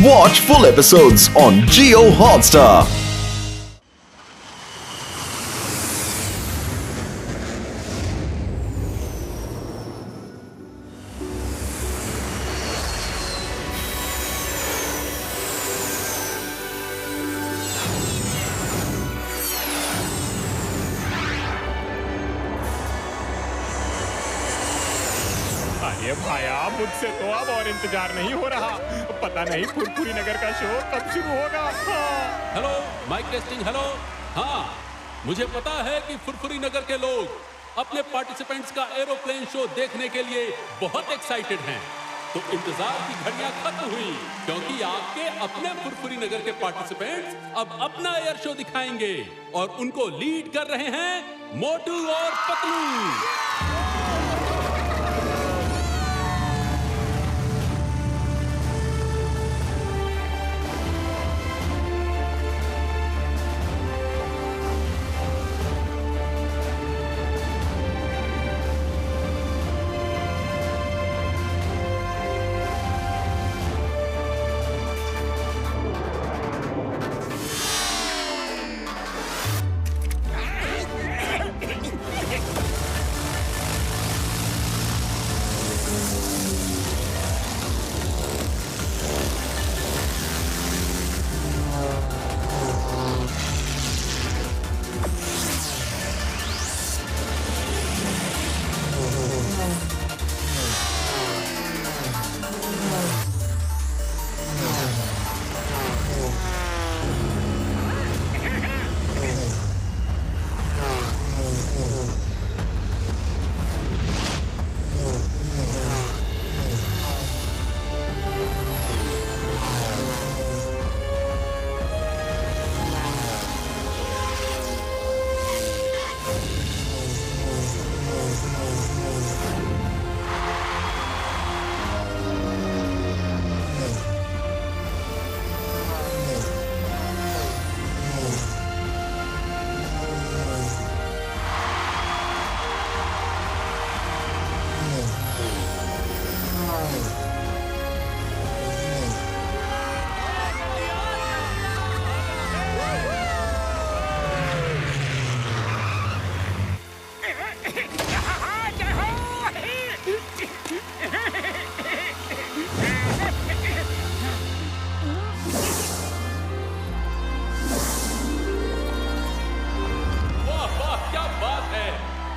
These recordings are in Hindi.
Watch full episodes on Jio Hotstar. अरे भाया, मुझसे तो अब और इंतजार नहीं हो रहा। पता नहीं फुरफुरी नगर का शो कब शुरू होगा। Hello, mic testing. हेलो। हाँ, मुझे पता है कि फुरफुरी नगर के लोग अपने पार्टिसिपेंट्स का एरोप्लेन शो देखने के लिए बहुत एक्साइटेड हैं। तो इंतजार की घड़ियां खत्म हुई, क्योंकि आपके अपने फुरफुरी नगर के पार्टिसिपेंट्स अब अपना एयर शो दिखाएंगे और उनको लीड कर रहे हैं मोटू और पतलू।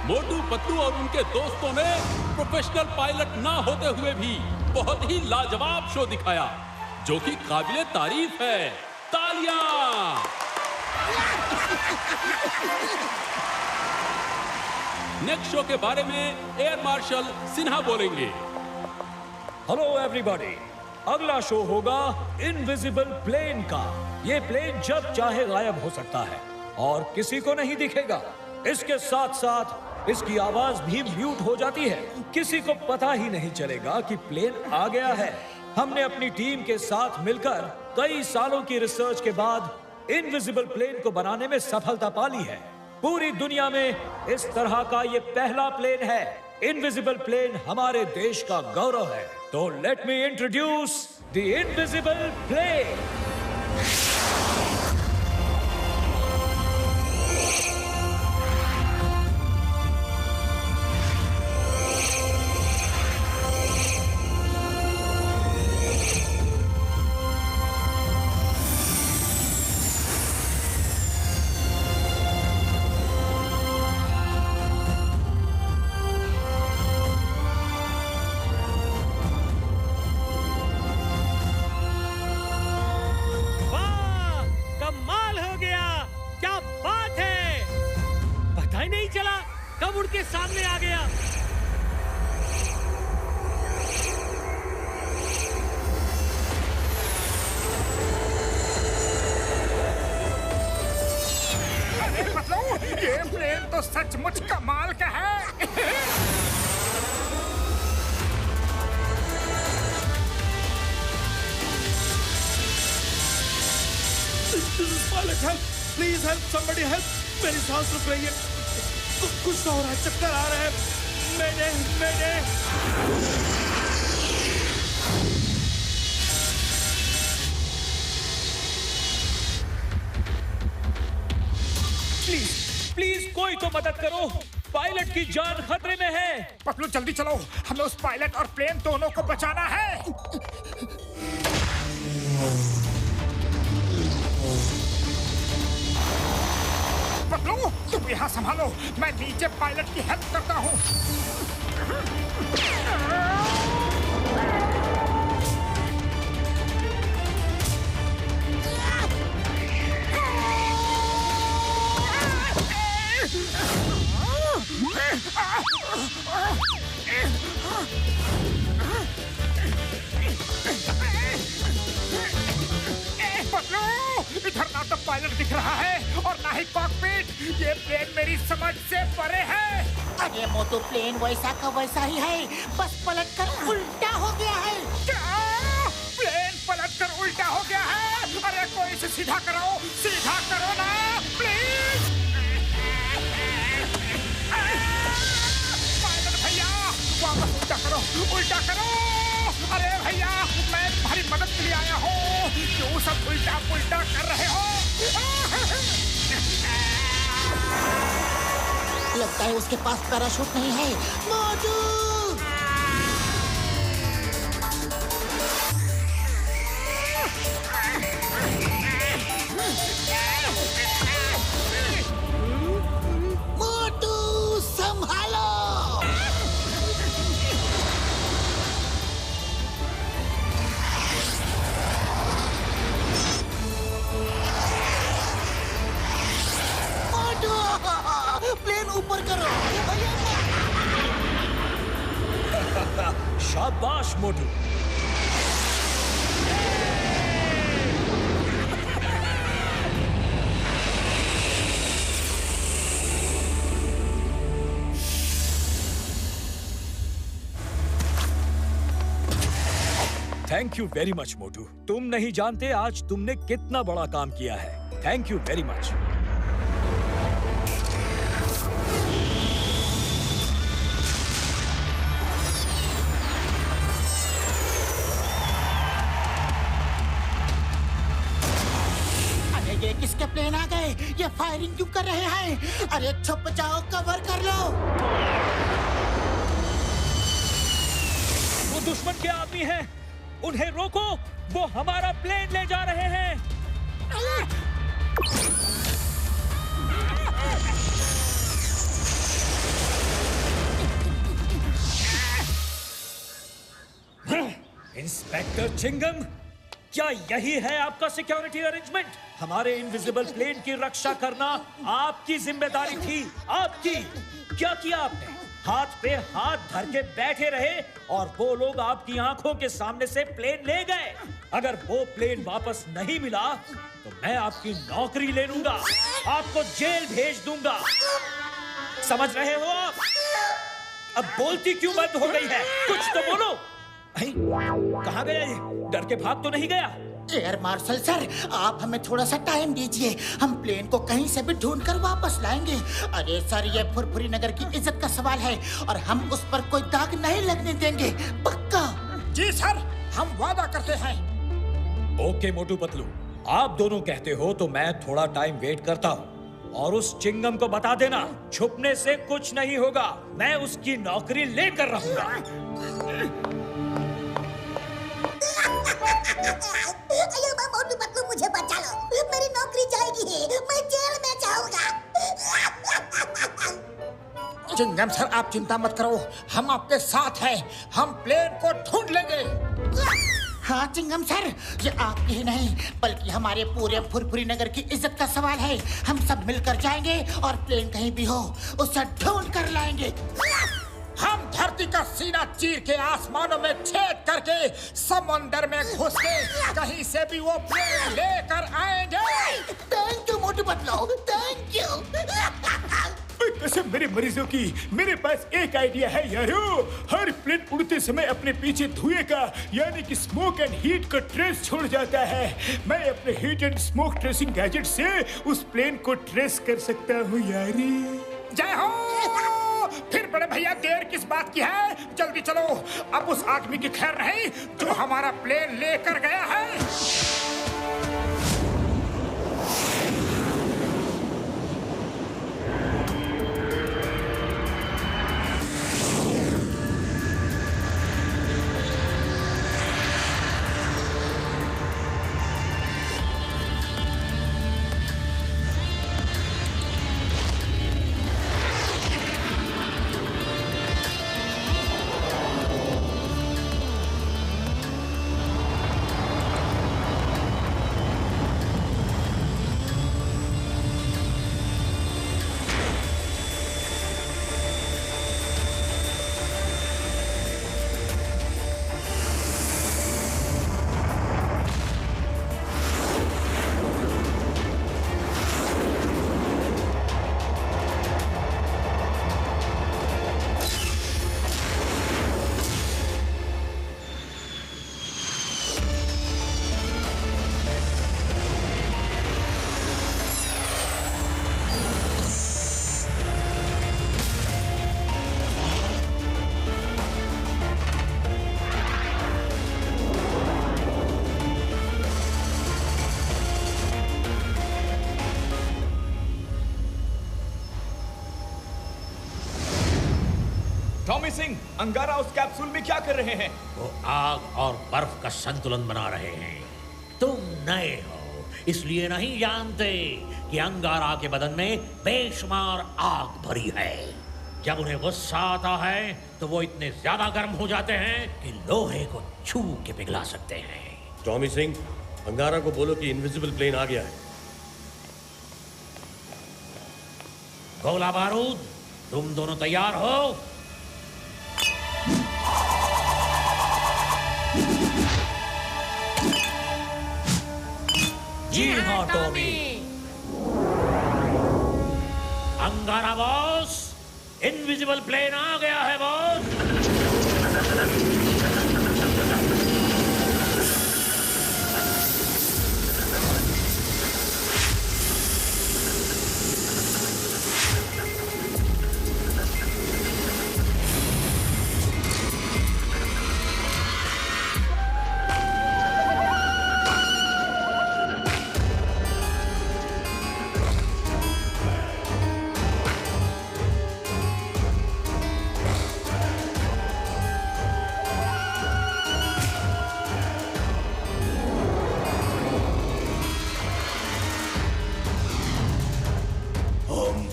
मोटू, पतलू और उनके दोस्तों ने प्रोफेशनल पायलट ना होते हुए भी बहुत ही लाजवाब शो दिखाया, जो कि काबिले तारीफ है। तालियां! नेक्स्ट शो के बारे में एयर मार्शल सिन्हा बोलेंगे। हेलो एवरीबॉडी, अगला शो होगा इनविजिबल प्लेन का। ये प्लेन जब चाहे गायब हो सकता है और किसी को नहीं दिखेगा। इसके साथ साथ इसकी आवाज भी म्यूट हो जाती है। किसी को पता ही नहीं चलेगा कि प्लेन आ गया है। हमने अपनी टीम के साथ मिलकर कई सालों की रिसर्च के बाद इनविजिबल प्लेन को बनाने में सफलता पा ली है। पूरी दुनिया में इस तरह का ये पहला प्लेन है। इनविजिबल प्लेन हमारे देश का गौरव है। तो let me introduce the invisible plane. कब उड़ के सामने आ गया। अरे मतलब ये प्लेन तो सचमुच कमाल का है। प्लीज हेल्प, somebody help, मेरी सांस रुक रही है, कुछ तो हो रहा है, चक्कर आ रहा है, मैंने कोई तो मदद करो, पायलट की जान खतरे में है। पतलू जल्दी चलो, हमें उस पायलट और प्लेन दोनों को बचाना है। पतलू तुम यहाँ संभालो, मैं नीचे पायलट की हेल्प करता हूँ। इधर ना तो पायलट दिख रहा है और ना ही कॉकपिट। ये प्लेन मेरी समझ से परे है। अरे मोटू प्लेन वैसा का वैसा ही है, बस पलट कर उल्टा हो गया है। क्या? प्लेन पलट कर उल्टा हो गया है? अरे कोई इसे सीधा करो ना प्लीज। पायलट भैया वापस उल्टा करो। अरे भैया मैं तुम्हारी मदद के लिए आया हूँ, क्यों सब उल्टा पुल्टा कर रहे हो? लगता है उसके पास पैराशूट नहीं है। मोटू मोटू संभालो। प्लेन ऊपर करो। शाबाश मोटू। थैंक यू वेरी मच मोटू। तुम नहीं जानते आज तुमने कितना बड़ा काम किया है। Thank you very much. ये किसके प्लेन आ गए? ये फायरिंग क्यों कर रहे हैं? अरे छुप जाओ, कवर कर लो। वो दुश्मन के आदमी हैं, उन्हें रोको, वो हमारा प्लेन ले जा रहे हैं। इंस्पेक्टर चिंगम, क्या यही है आपका सिक्योरिटी अरेंजमेंट? हमारे इनविजिबल प्लेन की रक्षा करना आपकी जिम्मेदारी थी, आपकी। क्या किया आपने? हाथ पे हाथ धर के बैठे रहे और वो लोग आपकी आंखों के सामने से प्लेन ले गए। अगर वो प्लेन वापस नहीं मिला तो मैं आपकी नौकरी ले लूंगा, आपको जेल भेज दूंगा। समझ रहे हो आप? अब बोलती क्यों बंद हो गई है? कुछ तो बोलो। कहाँ गया ये? डर के भाग तो नहीं गया? एयर मार्शल सर, आप हमें थोड़ा सा टाइम दीजिए, हम प्लेन को कहीं से भी ढूंढ कर वापस लाएंगे। अरे सर, ये फुरफुरी नगर की इज्जत का सवाल है और हम उस पर कोई दाग नहीं लगने देंगे, पक्का। जी सर, हम वादा करते हैं। ओके मोटू पतलू, आप दोनों कहते हो तो मैं थोड़ा टाइम वेट करता हूँ। और उस चिंगम को बता देना, छुपने से कुछ नहीं होगा, मैं उसकी नौकरी लेकर रहूंगा। मोटू पतलू, मुझे बचा लो, मेरी नौकरी जाएगी, मैं जेल में जाऊंगा। चिंगम सर, आप चिंता मत करो, हम आपके साथ हैं, हम प्लेन को ढूंढ लेंगे। हाँ चिंगम सर, ये आपकी ही नहीं बल्कि हमारे पूरे फुरफुरी नगर की इज्जत का सवाल है। हम सब मिलकर जाएंगे और प्लेन कहीं भी हो उसे ढूंढ कर लाएंगे। हम धरती का सीना चीर के आसमानों में छेद करके समुंदर में घुस के कहीं से भी वो प्लेन लेकर आएंगे। Thank you Motu Patlu, thank you. कसम मेरे मरीजों की, मेरे पास एक आइडिया है यारो। हर प्लेन उड़ते समय अपने पीछे धुएं का यानी कि स्मोक एंड हीट का ट्रेस छोड़ जाता है। मैं अपने heat and smoke tracing gadget से उस प्लेन को ट्रेस कर सकता हूँ यारी। जय हो। फिर बड़े भैया देर किस बात की है, जल्दी चलो। अब उस आदमी की खैर नहीं जो हमारा प्लेन लेकर गया है। सिंह, अंगारा उस कैप्सूल में क्या कर रहे हैं? वो आग और बर्फ का संतुलन बना रहे हैं। तुम नए हो इसलिए नहीं जानते कि अंगारा के बदन में बेशुमार आग भरी है। जब उन्हें गुस्सा आता है तो वो इतने ज्यादा गर्म हो जाते हैं कि लोहे को छू के पिघला सकते हैं। टॉमी सिंह, अंगारा को बोलो कि इनविजिबल प्लेन आ गया है। गोला बारूद, तुम दोनों तैयार हो? जी हाँ टॉमी। अंगारा बॉस, इनविजिबल प्लेन आ गया है बॉस।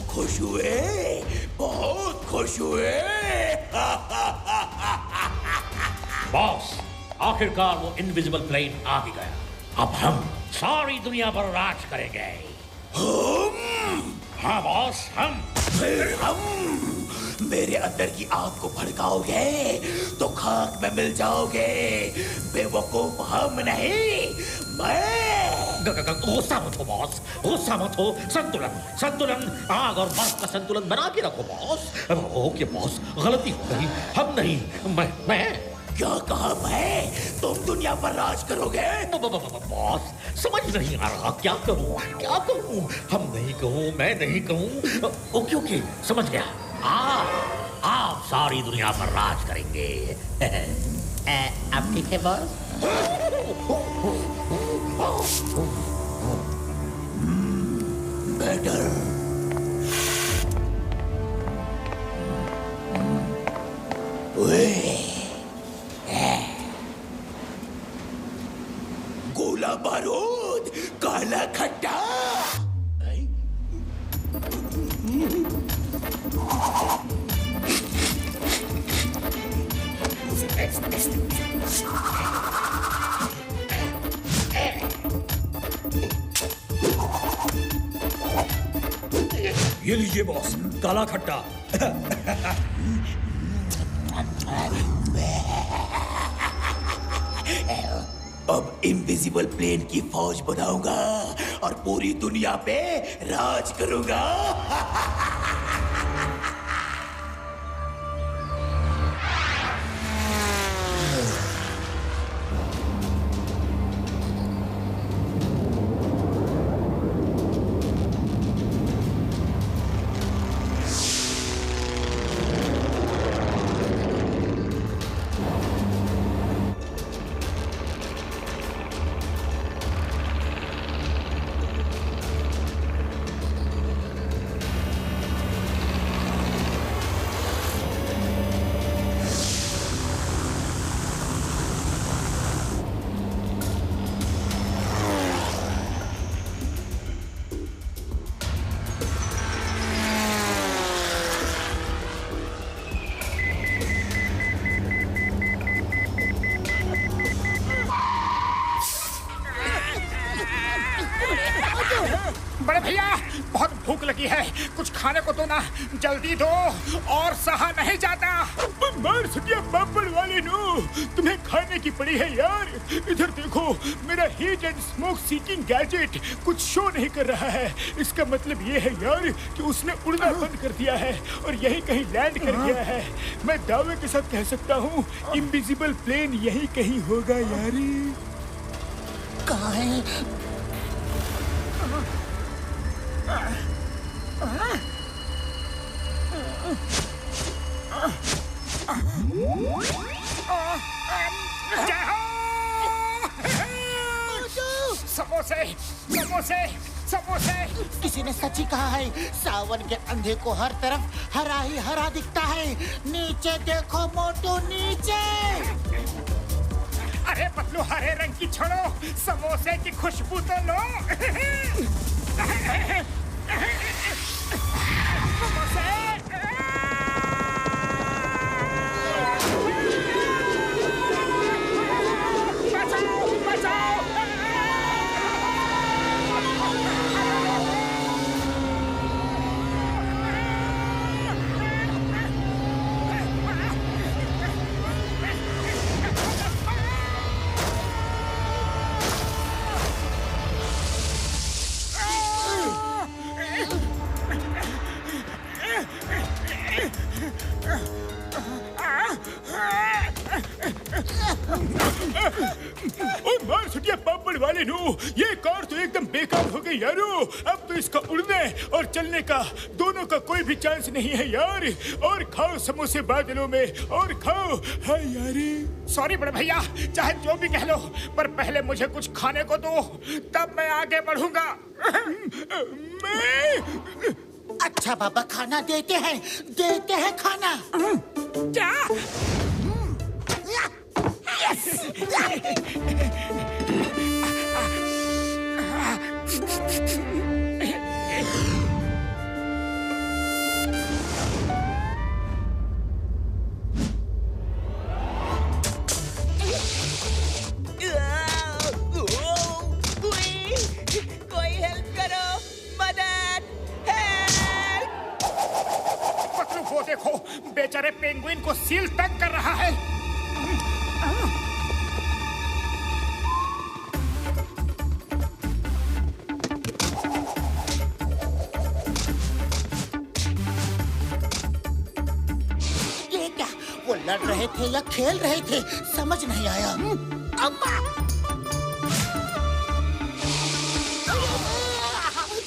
खुश हुए, बहुत खुश हुए। बॉस, आखिरकार वो इनविजिबल प्लेन आ ही गया। अब हम सारी दुनिया पर राज करेंगे। हाँ बॉस, हम। फिर हम मेरे अंदर की आग को भड़काओगे तो खाक में मिल जाओगे। बेवकूफ हम नहीं, मैं। गुस्सा मत हो बॉस, गुस्सा मत हो। संतुलन, संतुलन, आग और बर्फ का संतुलन बना के रखो बॉस। ओके बॉस, गलती हो गई। हम नहीं, मैं। क्या कहा मैं? तुम दुनिया पर राज करोगे? बॉस, समझ नहीं आ रहा क्या करूं, क्या करूं? हम नहीं कहूं, मैं नहीं कहूं। ओके ओके, समझ गया। आप सारी दुनिया पर राज करेंगे। अब ठीक है बॉस? बेटर। गोला बारूद, काला खट्टा। ये लीजिए बॉस, काला खट्टा। अब इनविजिबल प्लेन की फौज बनाऊंगा और पूरी दुनिया पे राज करूंगा। बड़े भैया, बहुत भूख लगी है, कुछ खाने को दो ना, जल्दी दो, और सहा नहीं जाता। मार सटिया पापड़ वाले नो, तुम्हें खाने की पड़ी है यार। इधर देखो, मेरा heat and smoke seeking gadget कुछ शो नहीं कर रहा है। इसका मतलब ये है यार कि उसने उड़ना बंद कर दिया है और यहीं कहीं लैंड कर गया है। मैं दावे के साथ कह सकता हूँ, इनविजिबल प्लेन यहीं कहीं होगा यार। कहाँ है? समोसे, समोसे, समोसे। किसी ने सच ही कहा है, सावन के अंधे को हर तरफ हरा ही हरा दिखता है। नीचे देखो मोटू, नीचे। अरे पतलू, हरे रंग की छोड़ो, समोसे की खुशबू तो लो। समोसे। बचाओ, बचाओ। ओए मार सुटिया पापड़ वाले नो, ये कार तो एकदम बेकार हो गई यारो। अब तो इसका उड़ने और चलने का दोनों का कोई भी चांस नहीं है यार। और खाओ समोसे बादलों में, और खाओ। हाय यारी। सॉरी बड़े भैया, चाहे जो भी कह लो, पर पहले मुझे कुछ खाने को दो, तब मैं आगे बढ़ूंगा। मैं अच्छा बाबा, खाना देते हैं खाना। क्या? कोई हेल्प करो, मदद, हेल्प। पतलू वो देखो, बेचारे पेंगुइन को सील तंग कर रहा है। ये क्या, वो लड़ रहे थे या खेल रहे थे, समझ नहीं आया। अम्मा!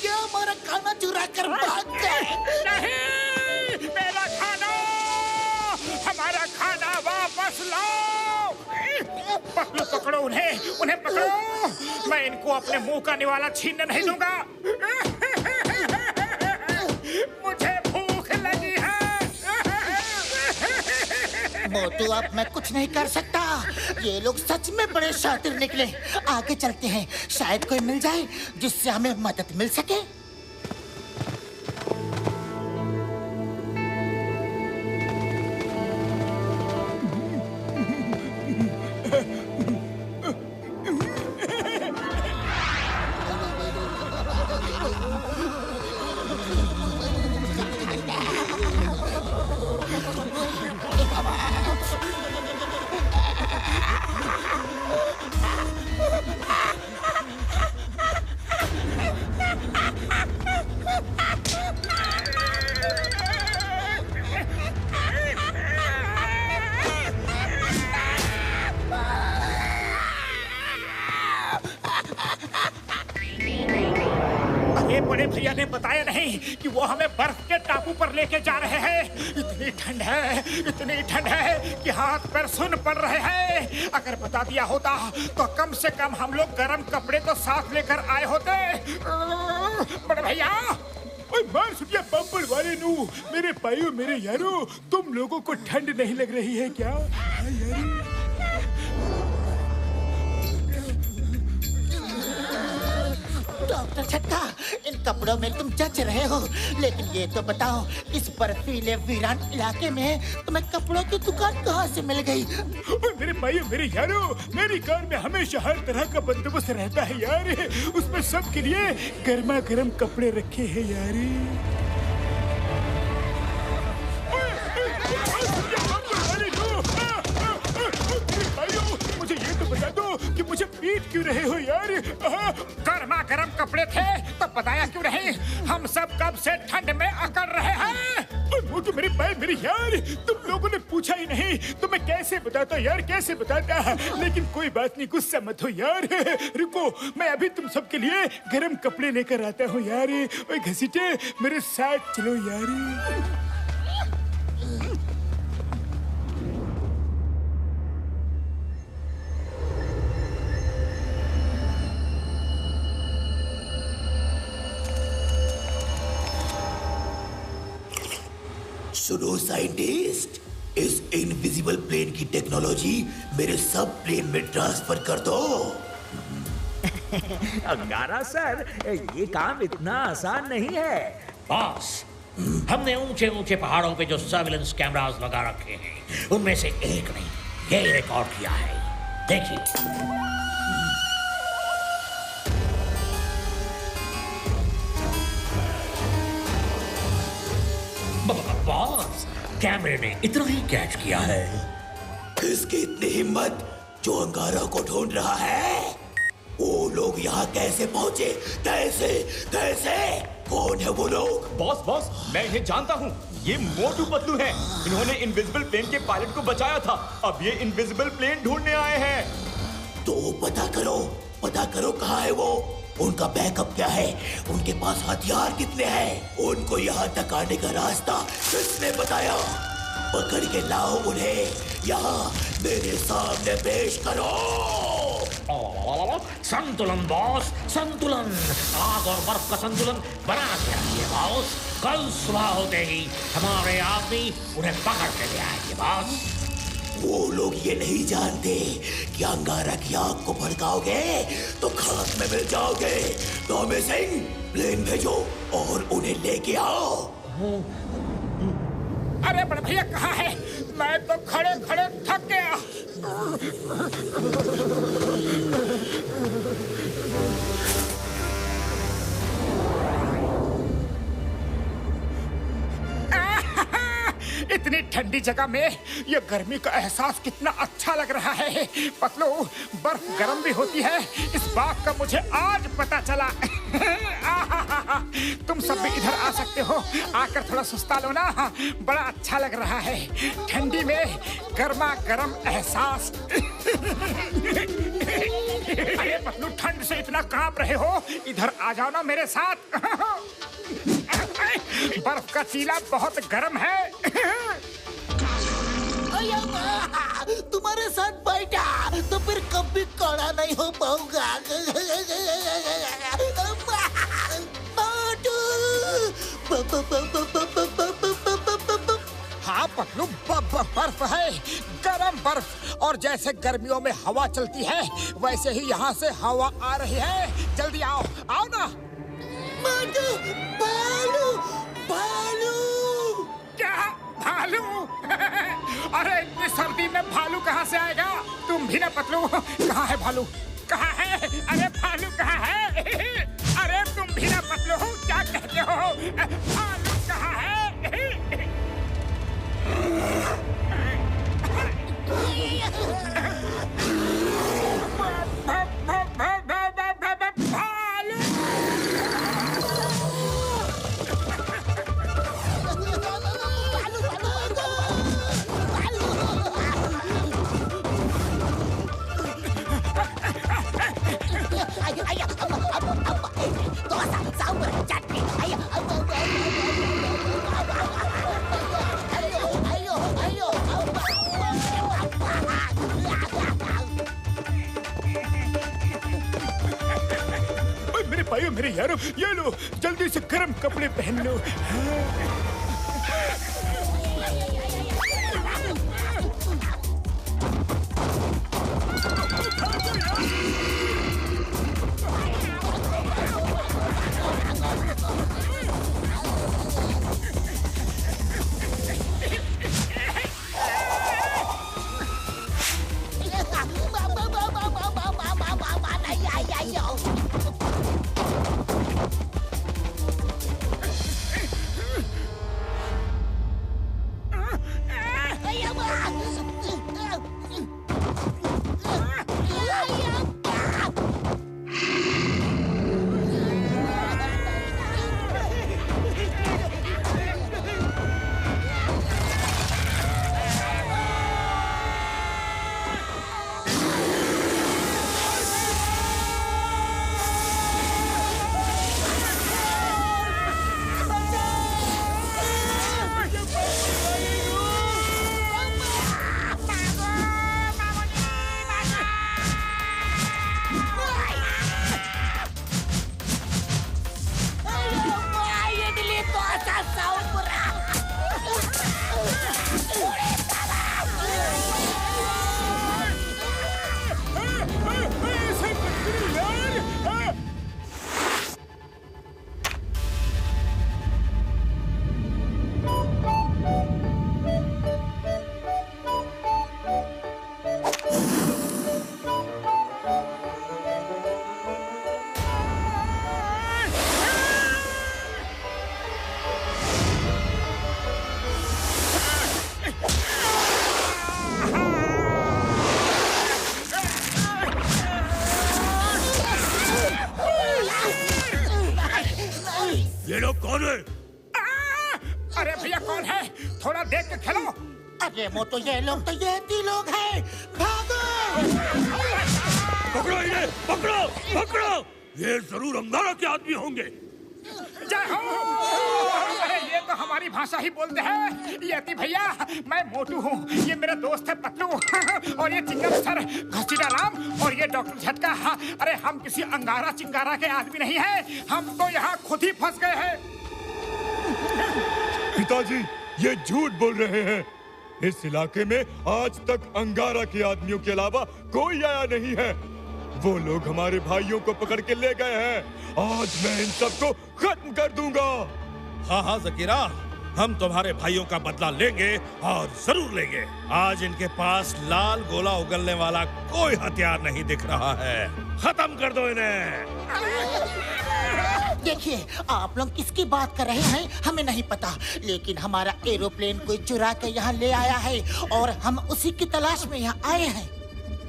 ये हमारा खाना चुरा कर भाग गए। नहीं, मेरा खाना, हमारा खाना वापस लाओ। पकड़ो पकड़ो उन्हें पकड़ो। मैं इनको अपने मुंह का निवाला छीनने नहीं दूंगा। मुझे भूख लगी है। मोटू, अब मैं कुछ नहीं कर सकता। ये लोग सच में बड़े शातिर निकले। आगे चलते हैं, शायद कोई मिल जाए जिससे हमें मदद मिल सके। बड़े भैया ने बताया नहीं कि वो हमें बर्फ के टापू पर लेके जा रहे हैं। इतनी ठंड है कि हाथ पैर सुन पड़ रहे हैं। अगर बता दिया होता तो कम से कम हम लोग गर्म कपड़े तो साथ लेकर आए होते। बड़े भैया, ओए मार सुटिया पापड़ वाले नू, मेरे भाइयों, मेरे यारों, तुम लोगों को ठंड नहीं लग रही है क्या? डॉक्टर छक्का, इन कपड़ों में तुम जच रहे हो, लेकिन ये तो बताओ, इस बर्फीले वीरान इलाके में तुम्हें कपड़ों की दुकान कहाँ से मिल गई? मेरे भाइयों, मेरे यारों, मेरी कार में हमेशा हर तरह का बंदोबस्त रहता है यार। उसमें सबके लिए गर्मा गर्म कपड़े रखे हैं यार। मुझे ये तो बता दो कि मुझे पीट क्यों रहे हो यार? गर्मा गर्म कपड़े थे तो बताया क्यों नहीं? हम सब कब से ठंड में अकड़ रहे हैं। वो तो मेरे भाई, मेरे यार, तुम लोगों ने पूछा ही नहीं तो मैं कैसे बताता यार, कैसे बताता। लेकिन कोई बात नहीं, गुस्सा मत हो यार। रुको, मैं अभी तुम सबके लिए गर्म कपड़े लेकर आता हूँ यार। ओए घसीटे, मेरे साथ चलो यार। सुनो साइंटिस्ट, इस इनविजिबल प्लेन की टेक्नोलॉजी मेरे सब प्लेन में ट्रांसफर कर दो। अंगारा सर, ये काम इतना आसान नहीं है। बॉस, हमने ऊंचे ऊंचे पहाड़ों पे जो सर्विलेंस कैमरास लगा रखे हैं, उनमें से एक ने ये रिकॉर्ड किया है। देखिए। बॉस, कैमरे ने इतना ही कैच किया है। किसकी इतनी हिम्मत जो अंगारा को ढूंढ रहा है? वो लोग यहाँ कैसे पहुंचे? कैसे कैसे? कौन है वो लोग? बॉस, मैं इन्हें जानता हूँ। ये मोटू पतलू हैं। इन्होंने इनविजिबल प्लेन के पायलट को बचाया था। अब ये इनविजिबल प्लेन ढूंढने आए हैं। तो पता करो कहाँ है वो। उनका बैकअप क्या है? उनके पास हथियार कितने हैं? उनको यहाँ तक आने का रास्ता किसने बताया? पकड़ के लाओ उन्हें, यहाँ मेरे सामने पेश करो। संतुलन बॉस, संतुलन। आग और बर्फ का संतुलन बना के रखिए बॉस। कल सुबह होते ही हमारे आदमी उन्हें पकड़ के ले आएंगे बॉस। वो लोग ये नहीं जानते कि अंगारा की आग को भड़काओगे तो खाक में मिल जाओगे। टॉमी सिंह, प्लेन भेजो और उन्हें लेके आओ। अरे बड़े भैया कहाँ है? मैं तो खड़े खड़े थक गया। इतनी ठंडी जगह में ये गर्मी का एहसास कितना अच्छा लग रहा है। पतलू, बर्फ गर्म भी होती है, इस बात का मुझे आज पता चला। तुम सब भी इधर आ सकते हो, आकर थोड़ा सुस्ता लो ना। बड़ा अच्छा लग रहा है ठंडी में गर्मा गर्म एहसास। अरे पतलू, ठंड से इतना कांप रहे हो, इधर आ जाओ ना मेरे साथ। बर्फ का टीला बहुत गर्म है। तुम्हारे साथ बैठा तो फिर कभी कड़ा नहीं हो पाऊंगा। हाँ पतलू, बर्फ है, गरम बर्फ। और जैसे गर्मियों में हवा चलती है, वैसे ही यहाँ से हवा आ रही है। जल्दी आओ, आओ ना। भालू, भालू। क्या भालू? अरे इतनी सर्दी में भालू कहाँ से आएगा? तुम भी ना पतलू। कहाँ है भालू? कहाँ है? अरे भालू कहाँ है? अरे तुम भी ना पतलू, क्या कहते हो? भालू कहाँ है? मेरे भाइयों, मेरे यारों, ये लो, जल्दी से गर्म कपड़े पहन लो। कौन है? अरे भैया कौन है? थोड़ा देख के खेलो। अरे मोटू ये लोग तो ये लोग हैं। भागो! पकड़ो इन्हें, पकड़ो, पकड़ो! ये जरूर अंगारा के आदमी होंगे। जय हो! अरे ये तो हमारी भाषा ही बोलते हैं। यति भैया, मैं मोटू हूँ, ये मेरा दोस्त है पतलू और ये चिंगम सर घसीटा राम और ये डॉक्टर झटका। अरे हम किसी अंगारा चिंगारा के आदमी नहीं हैं, हम तो यहाँ खुद ही फंस गए हैं। पिताजी, ये झूठ बोल रहे हैं। इस इलाके में आज तक अंगारा के आदमियों के अलावा कोई आया नहीं है। वो लोग हमारे भाइयों को पकड़ के ले गए हैं। आज मैं इन सबको खत्म कर दूंगा। हाँ हाँ जकीरा, हम तुम्हारे भाइयों का बदला लेंगे और जरूर लेंगे। आज इनके पास लाल गोला उगलने वाला कोई हथियार नहीं दिख रहा है। खत्म कर दो इन्हें। देखिए, आप लोग किसकी बात कर रहे हैं हमें नहीं पता, लेकिन हमारा एरोप्लेन कोई चुरा के यहाँ ले आया है और हम उसी की तलाश में यहाँ आए हैं।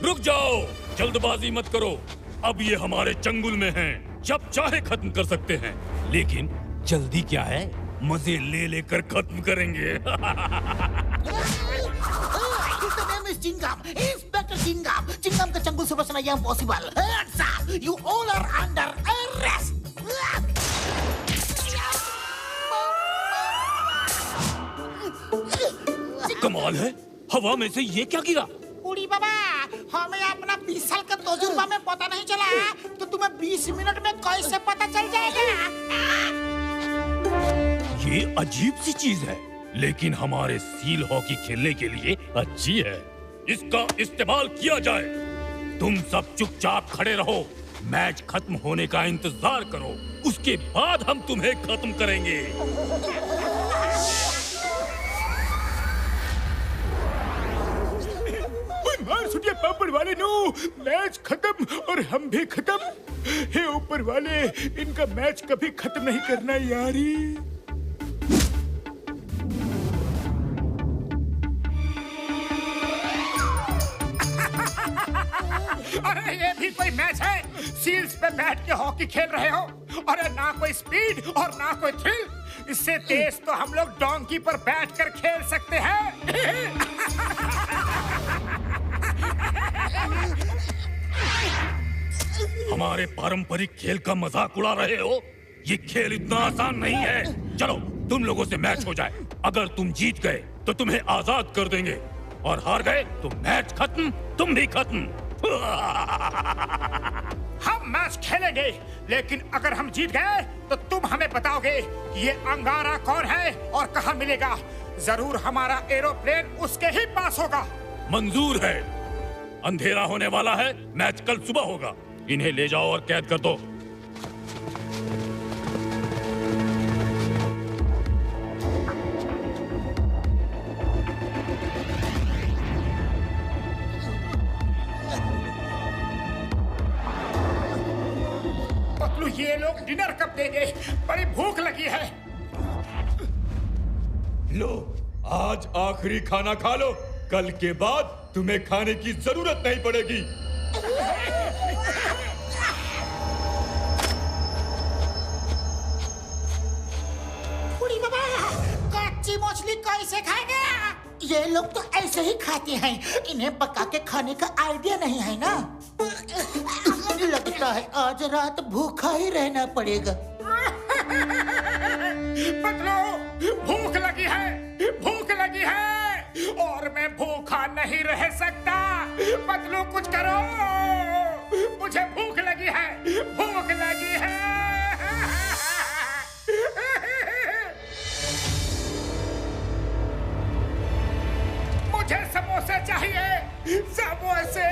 रुक जाओ, जल्दबाजी मत करो। अब ये हमारे चंगुल में हैं, जब चाहे खत्म कर सकते हैं। लेकिन जल्दी क्या है, मजे ले लेकर खत्म करेंगे। इंस्पेक्टर चिंगम, चिंगम का चंगुल से बचना ये impossible. You all are under arrest. कमाल है, हवा में से ये क्या गिरा? उड़ी बाबा, हमें अपना 20 साल का तजुर्बा में पता नहीं चला, तो तुम्हें 20 मिनट में कैसे पता चल जाएगा? ये अजीब सी चीज है, लेकिन हमारे सील हॉकी खेलने के लिए अच्छी है। इसका इस्तेमाल किया जाए। तुम सब चुपचाप खड़े रहो, मैच खत्म होने का इंतजार करो, उसके बाद हम तुम्हें खत्म करेंगे। मार सुनिए पापड़ वाले नो, मैच खत्म और हम भी खत्म। हे ऊपर वाले, इनका मैच कभी खत्म नहीं करना यारी। अरे ये भी कोई मैच है? सील्स पे बैठ के हॉकी खेल रहे हो? अरे ना कोई स्पीड और ना कोई थ्रिल। इससे तेज तो हम लोग डोंकी पर बैठकर खेल सकते हैं। हमारे पारंपरिक खेल का मजाक उड़ा रहे हो? ये खेल इतना आसान नहीं है। चलो तुम लोगों से मैच हो जाए। अगर तुम जीत गए तो तुम्हें आजाद कर देंगे, और हार गए तो मैच खत्म, तुम भी खत्म। हम मैच खेलेंगे, लेकिन अगर हम जीत गए तो तुम हमें बताओगे कि ये अंगारा कौन है और कहाँ मिलेगा। जरूर हमारा एरोप्लेन उसके ही पास होगा। मंजूर है। अंधेरा होने वाला है, मैच कल सुबह होगा। इन्हें ले जाओ और कैद कर दो। पतलू, ये लोग डिनर कब देंगे? बड़ी भूख लगी है। लो, आज आखिरी खाना खा लो। कल के बाद तुम्हें खाने की जरूरत नहीं पड़ेगी। उड़ी बाबा, कच्ची मछली कैसे खाएंगे? ये लोग तो ऐसे ही खाते हैं, इन्हें पका के खाने का आइडिया नहीं है ना। लगता है आज रात भूखा ही रहना पड़ेगा। पतलू, भूख लगी है, भूख लगी है, और मैं भूखा नहीं रह सकता। पतलू कुछ करो, मुझे भूख लगी है, भूख लगी है। मुझे समोसे चाहिए, समोसे,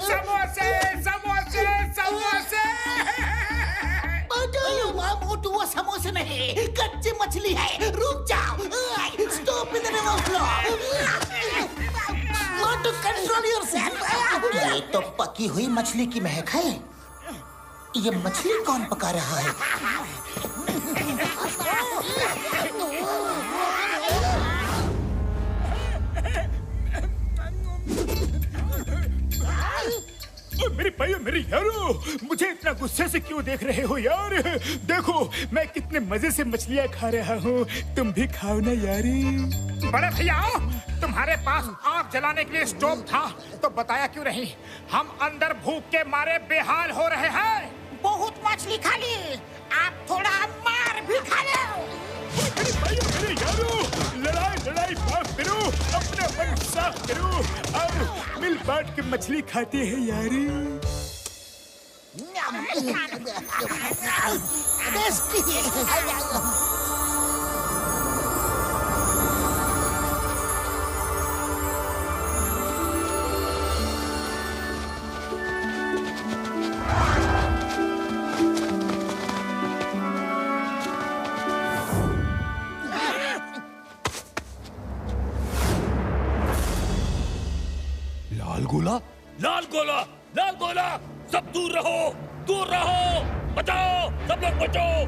समोसे, समोसे, समोसे। मोटू, वो समोसे नहीं, कच्ची मछली है। रुक जाओ। Stop in the name of law. Motu, control yourself. ये तो पकी हुई मछली की महक है। ये मछली कौन पका रहा है? मेरे भाइयों मेरे यारो, मुझे इतना गुस्से से क्यों देख रहे हो यार? देखो मैं कितने मजे से मछलियाँ खा रहा हूँ, तुम भी खाओ ना यारी। बड़े भैया, तुम्हारे पास आग जलाने के लिए स्टोव था तो बताया क्यों नहीं? हम अंदर भूख के मारे बेहाल हो रहे हैं। बहुत मछली खा ली, आप थोड़ा मार भी खा लो। मेरे भाइयों मेरे यारो, लड़ाई माफ करो, अपना मन साफ करो और मिल बांट के मछली खाते हैं यारी। लाल गोला, सब दूर रहो, बचाओ, सब लोग बचाओ।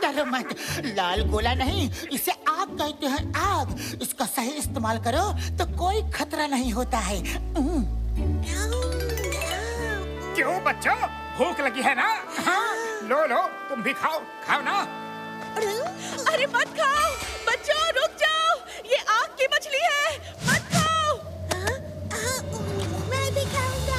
डरो मत, लाल गोला नहीं, इसे आग कहते हैं, आग। इसका सही इस्तेमाल करो तो कोई खतरा नहीं होता है। क्यों बच्चों, भूख लगी है ना? हाँ, लो तुम भी खाओ ना। अरे मत खाओ बच्चों, रुक जाओ, ये आग की मछली है, मत खाओ। मैं भी खाऊंगा।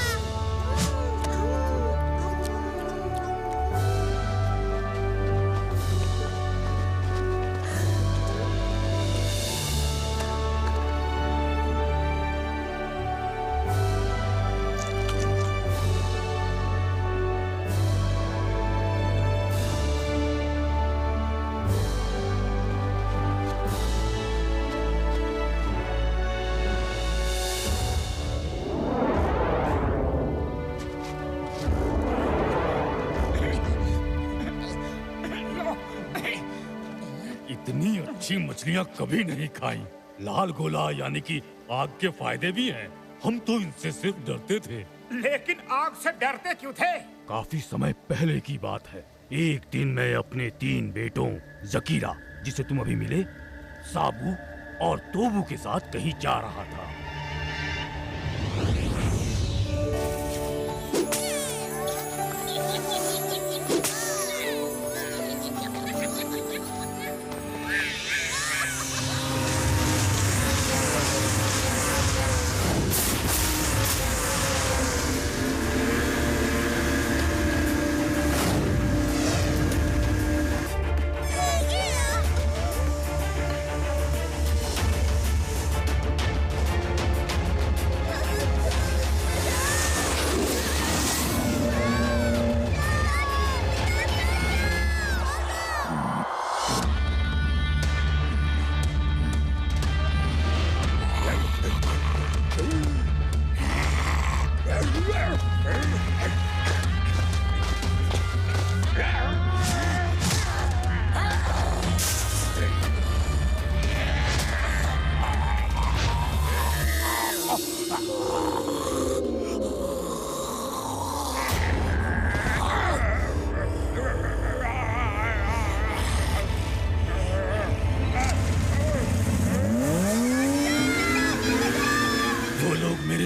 इतनी अच्छी मछलियाँ कभी नहीं खाई। लाल गोला यानी कि आग के फायदे भी हैं। हम तो इनसे सिर्फ डरते थे। लेकिन आग से डरते क्यों थे? काफी समय पहले की बात है। एक दिन मैं अपने 3 बेटों जकीरा, जिसे तुम अभी मिले, साबू और तोबू के साथ कहीं जा रहा था।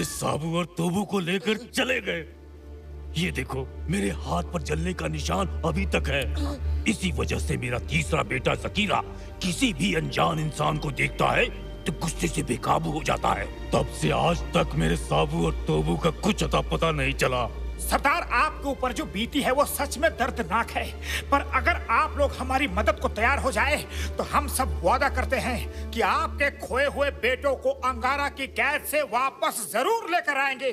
साबू और तोबू को लेकर चले गए। ये देखो, मेरे हाथ पर जलने का निशान अभी तक है। इसी वजह से मेरा तीसरा बेटा जकीरा किसी भी अनजान इंसान को देखता है तो गुस्से से बेकाबू हो जाता है। तब से आज तक मेरे साबू और तोबू का कुछ अता पता नहीं चला। सरदार, आपके ऊपर जो बीती है वो सच में दर्दनाक है, पर अगर आप लोग हमारी मदद को तैयार हो जाए तो हम सब वादा करते हैं कि आपके खोए हुए बेटों को अंगारा की कैद से वापस जरूर लेकर आएंगे।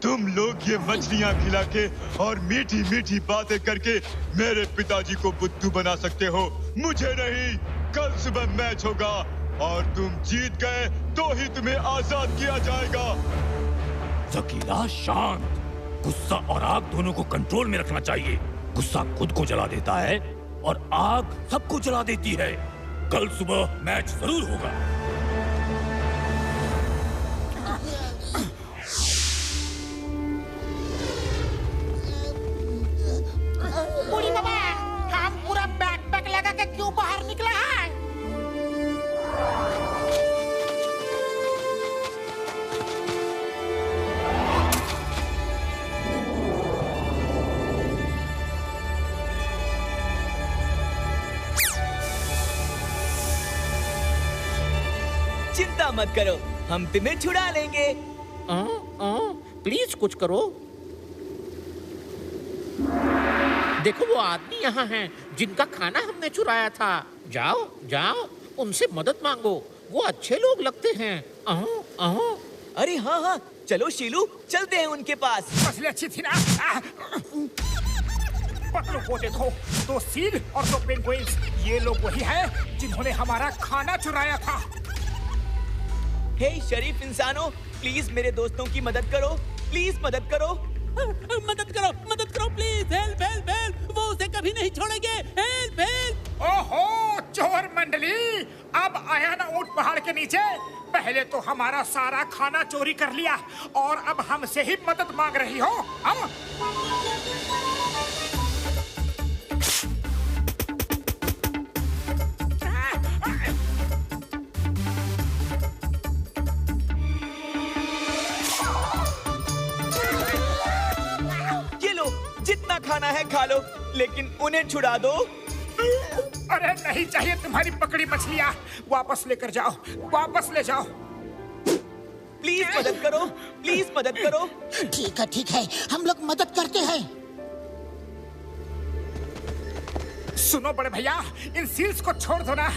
तुम लोग ये मछलियाँ खिला के और मीठी मीठी बातें करके मेरे पिताजी को बुद्धू बना सकते हो, मुझे नहीं। कल सुबह मैच होगा और तुम जीत गए तो ही तुम्हें आजाद किया जाएगा। जकीरा, शांत। गुस्सा और आग दोनों को कंट्रोल में रखना चाहिए। गुस्सा खुद को जला देता है और आग सबको जला देती है। कल सुबह मैच जरूर होगा। बूढ़ी बाबा, हम पूरा बैकपैक लगा के क्यों बाहर निकला है? चिंता मत करो, हम तुम्हें छुड़ा लेंगे। प्लीज कुछ करो। देखो वो आदमी यहाँ हैं जिनका खाना हमने चुराया था। जाओ जाओ, उनसे मदद मांगो, वो अच्छे लोग लगते हैं। अरे हाँ हाँ, चलो शीलू, चलते हैं उनके पास। मछली अच्छी थी ना? पतलू को देखो, 2 सील और 2 पेंगुइन्स, ये लोग वही हैं जिन्होंने हमारा खाना चुराया था। हे शरीफ इंसानों, प्लीज मेरे दोस्तों की मदद करो, प्लीज मदद करो। मदद करो प्लीज, हेल्प हेल्प हेल्प, वो उसे कभी नहीं छोड़ेंगे, हेल्प हेल्प। ओहो चोर मंडली, अब आया ना ऊंट पहाड़ के नीचे। पहले तो हमारा सारा खाना चोरी कर लिया और अब हमसे ही मदद मांग रही हो। हम जितना खाना है खा लो, लेकिन उन्हें छुड़ा दो। अरे नहीं चाहिए तुम्हारी पकड़ी मछलियाँ, वापस लेकर जाओ, वापस ले जाओ। प्लीज मदद करो, प्लीज मदद करो। ठीक है, हम लोग मदद करते हैं। सुनो बड़े भैया, इन सील्स को छोड़ दो ना,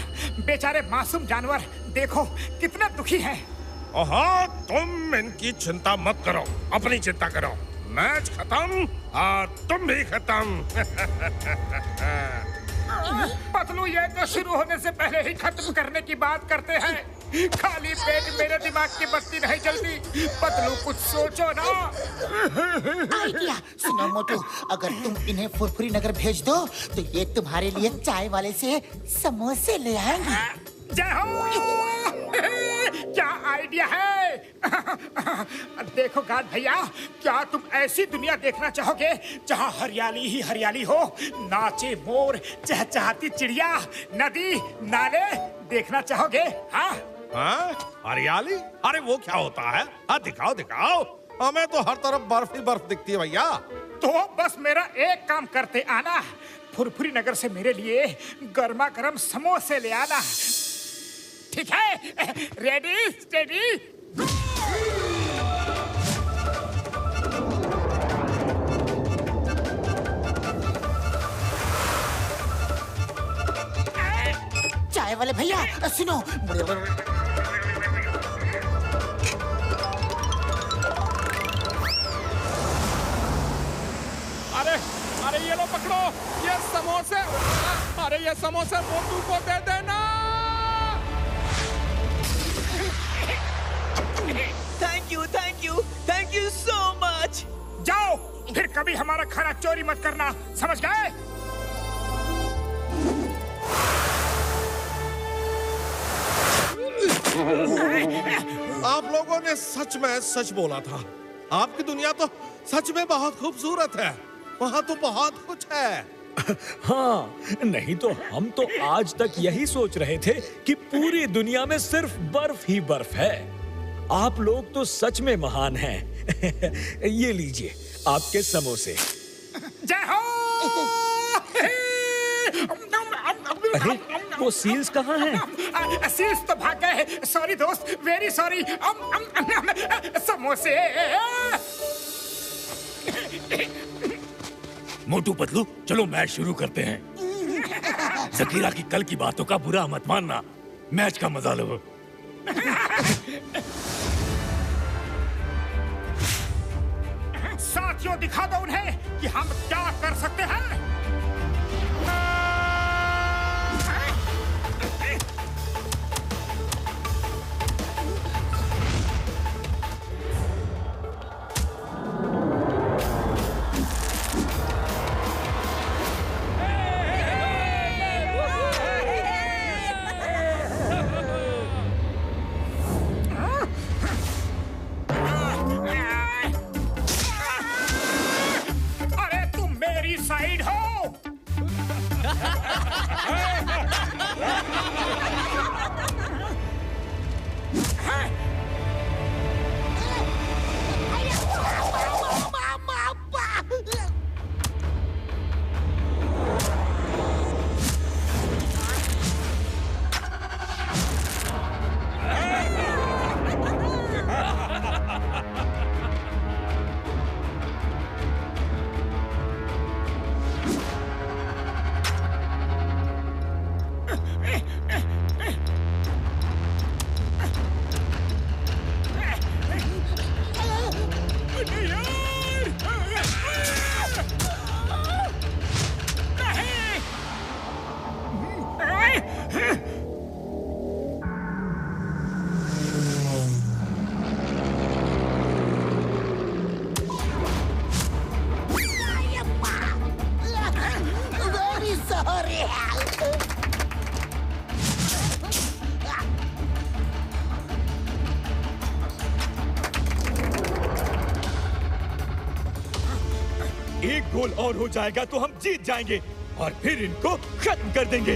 बेचारे मासूम जानवर देखो कितना दुखी हैं। ओहो, तुम इनकी चिंता मत करो, अपनी चिंता करो। मैच खत्म और तुम भी खत्म। पतलू, ये तो शुरू होने से पहले ही खत्म करने की बात करते हैं। खाली पेट मेरे दिमाग की बत्ती नहीं जलती। पतलू कुछ सोचो ना। आइडिया सुनो मोटू, अगर तुम इन्हें फुरफुरी नगर भेज दो तो ये तुम्हारे लिए चाय वाले से समोसे ले आएंगे। जय हो। क्या आइडिया है। देखो गार्ड भैया, क्या तुम ऐसी दुनिया देखना चाहोगे जहाँ हरियाली ही हरियाली हो, नाचे मोर, चहचहाती चिड़िया, नदी नाले देखना चाहोगे? हाँ हरियाली? अरे वो क्या होता है? हाँ दिखाओ दिखाओ, हमें तो हर तरफ बर्फ ही बर्फ दिखती है भैया। तो बस मेरा एक काम करते आना, फुरफुरी नगर से मेरे लिए गर्मा गर्म समोसे ले आना। ठीक है? रेडी स्टेडी चाय वाले भैया सुनो। अरे ये लो पकड़ो, ये समोसे। अरे ये समोसे मोटू को दे देना। Thank you so much. जाओ, फिर कभी हमारा खाना चोरी मत करना, समझ गए? आप लोगों ने सच में सच बोला था। आपकी दुनिया तो सच में बहुत खूबसूरत है। वहाँ तो बहुत कुछ है। हाँ, नहीं तो हम तो आज तक यही सोच रहे थे कि पूरी दुनिया में सिर्फ बर्फ ही बर्फ है। आप लोग तो सच में महान हैं। ये लीजिए आपके समोसे। जय हो। अरे वो सील्स कहाँ हैं? सील्स तो भाग गए। सॉरी दोस्त, वेरी सॉरी। समोसे। मोटू पतलू, चलो मैच शुरू करते हैं। जकीरा की कल की बातों का बुरा मत मानना, मैच का मजा लो। साथियों, दिखा दो उन्हें कि हम क्या कर सकते हैं। गोल और हो जाएगा तो हम जीत जाएंगे और फिर इनको खत्म कर देंगे।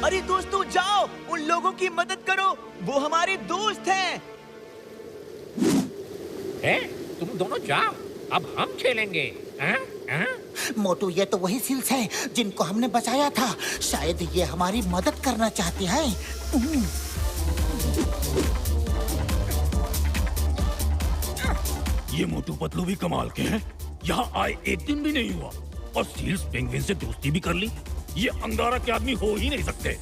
अरे दोस्तों जाओ, उन लोगों की मदद करो, वो हमारे दोस्त हैं। तुम दोनों जाओ, अब हम खेलेंगे। मोटू, ये तो वही सील्स हैं जिनको हमने बचाया था। शायद ये हमारी मदद करना चाहते हैं। ये मोटू पतलू भी कमाल के हैं। यहाँ आए एक दिन भी नहीं हुआ और सील्स पेंगुइन से दोस्ती भी कर ली। ये अंगारा के आदमी हो ही नहीं सकते।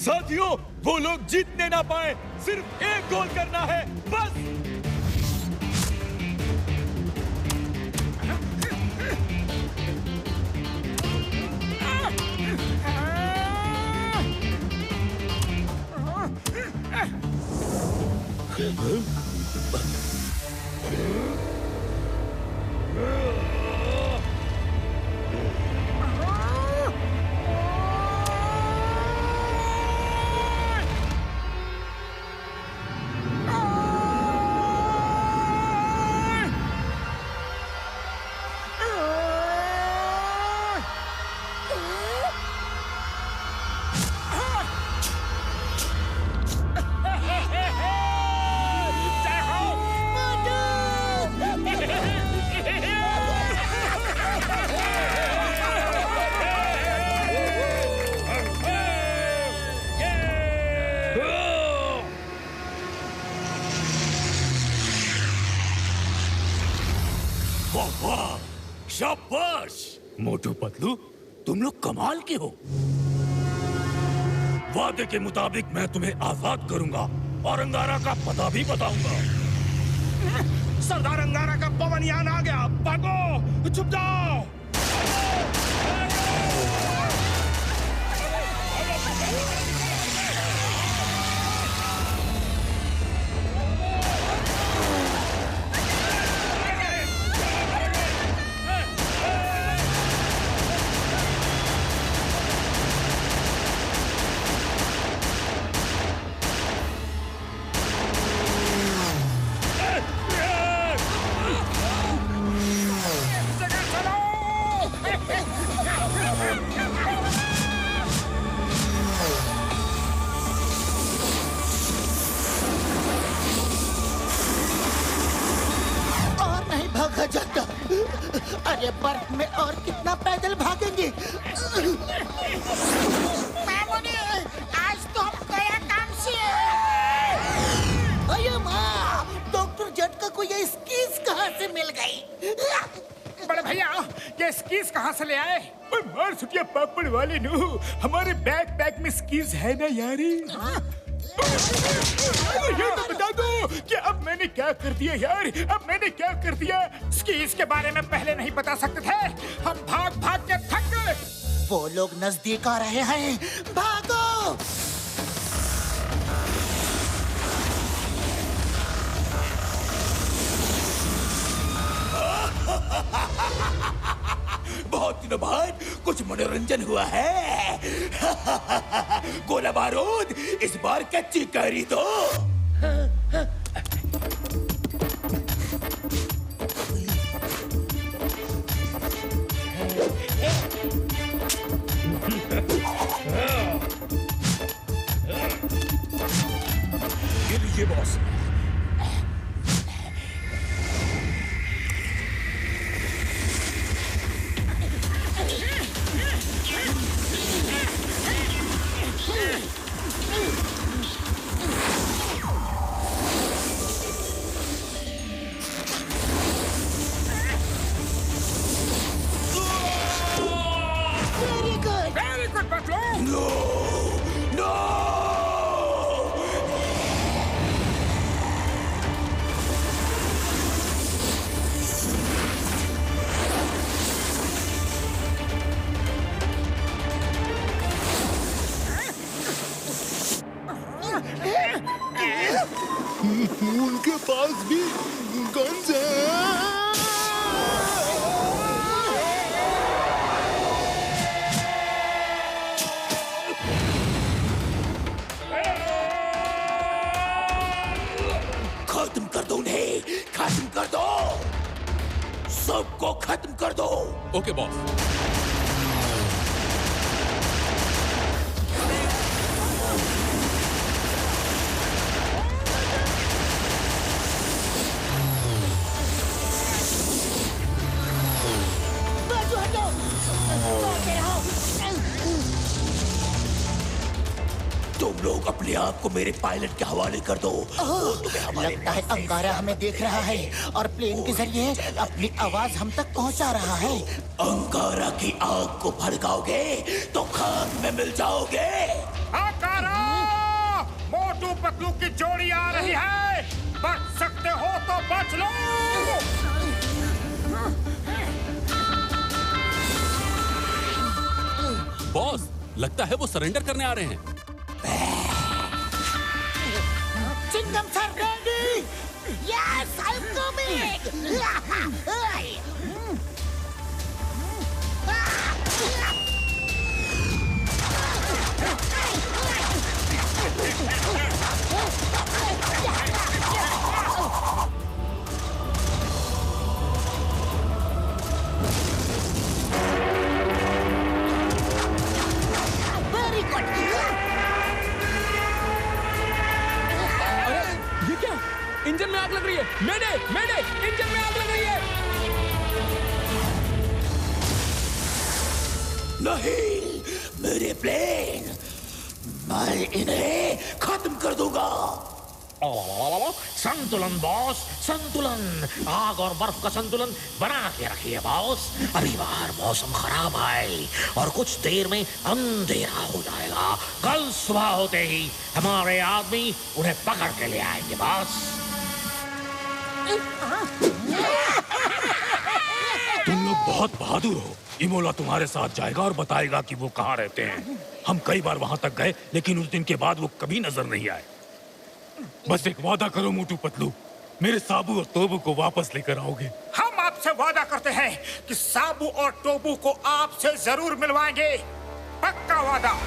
साथियों, वो लोग जीतने ना पाए, सिर्फ एक गोल करना है बस। शाबाश मोटू पतलू, तुम लोग कमाल के हो। वादे के मुताबिक मैं तुम्हें आजाद करूंगा और अंगारा का पता भी बताऊंगा। सरदार अंगारा का पवन यान आ गया, भागो, छुप जाओ। अरे बर्फ में और कितना पैदल भागेंगे। मामूनी, आज तो हम गया काम से। अरे माँ, डॉक्टर झटका को ये स्कीज कहाँ से मिल गई? बड़े भैया, ये स्कीज कहाँ से ले आए? मार सुटिया पापड़ वाले नु, हमारे बैकपैक में स्कीज है ना यारी। ये तो बता दो कि अब मैंने क्या कर दिया यार, अब मैंने क्या कर दिया? स्कीज के बारे में पहले नहीं बता सकते थे, हम भाग भाग के थक गए। वो लोग नजदीक आ रहे हैं, भागो। बहुत दिनों बाद कुछ मनोरंजन हुआ है। गोला बारूद, इस बार कच्ची करी दो। ये लीजिए बॉस। उनके पास भी गन्स हैं। खत्म कर दो उन्हें, खत्म कर दो, सबको खत्म कर दो। Okay boss. तुम लोग अपने आप को मेरे पायलट के हवाले कर दो। लगता है अंगारा हमें देख रहा है और प्लेन के जरिए अपनी आवाज हम तक पहुंचा रहा है। अंगारा की आग को भड़काओगे तो खाक में मिल जाओगे। अंगारा! मोटू पतलू की जोड़ी आ रही है, बच सकते हो तो बच लो। बॉस, लगता है वो सरेंडर करने आ रहे हैं। Chingum sir ready? Yes, I am coming. Very good. ये क्या? इंजन में आग लग रही है। मेडे, मेडे, इंजन में आग लग रही है। नहीं, मेरे प्लेन, मैं इन्हें खत्म कर दूंगा। संतुलन बॉस, संतुलन। आग और बर्फ का संतुलन बना के रखिए बॉस। अभी बाहर मौसम खराब है और कुछ देर में अंधेरा हो जाएगा। कल सुबह होते ही हमारे आदमी उन्हें पकड़ के ले आएंगे बॉस। तुम लोग बहुत बहादुर हो। इमोला तुम्हारे साथ जाएगा और बताएगा कि वो कहाँ रहते हैं। हम कई बार वहां तक गए, लेकिन उस दिन के बाद वो कभी नजर नहीं आए। बस एक वादा करो मोटू पतलू, मेरे साबू और तोबू को वापस लेकर आओगे। हम आपसे वादा करते हैं कि साबू और टोबू को आपसे जरूर मिलवाएंगे। पक्का वादा।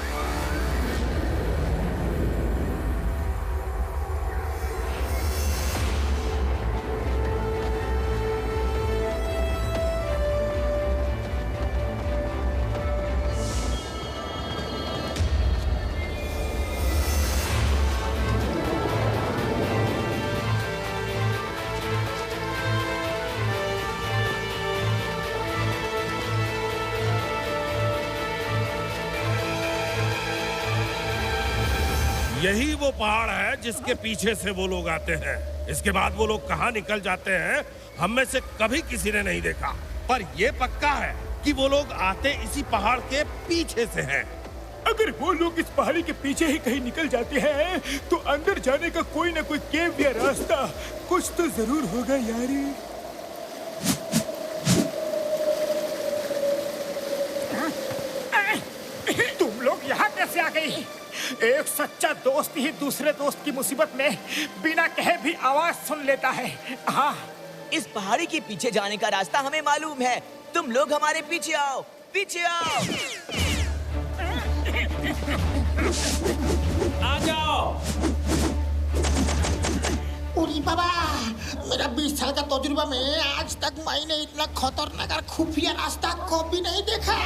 यही वो पहाड़ है जिसके पीछे से वो लोग आते हैं। इसके बाद वो लोग कहाँ निकल जाते हैं, हम में से कभी किसी ने नहीं देखा। पर ये पक्का है कि वो लोग आते इसी पहाड़ के पीछे से हैं। अगर वो लोग इस पहाड़ी के पीछे ही कहीं निकल जाते हैं तो अंदर जाने का कोई ना कोई केव या रास्ता कुछ तो जरूर होगा यार। तुम लोग यहाँ कैसे आ गई? एक सच्चा दोस्त ही दूसरे दोस्त की मुसीबत में बिना कहे भी आवाज सुन लेता है। हाँ, इस पहाड़ी के पीछे जाने का रास्ता हमें मालूम है। तुम लोग हमारे पीछे आओ, पीछे आओ। आ जाओ। उरी बाबा, मेरा 20 साल का तजुर्बा में आज तक मैंने इतना खतरनाक और खुफिया रास्ता कभी नहीं देखा।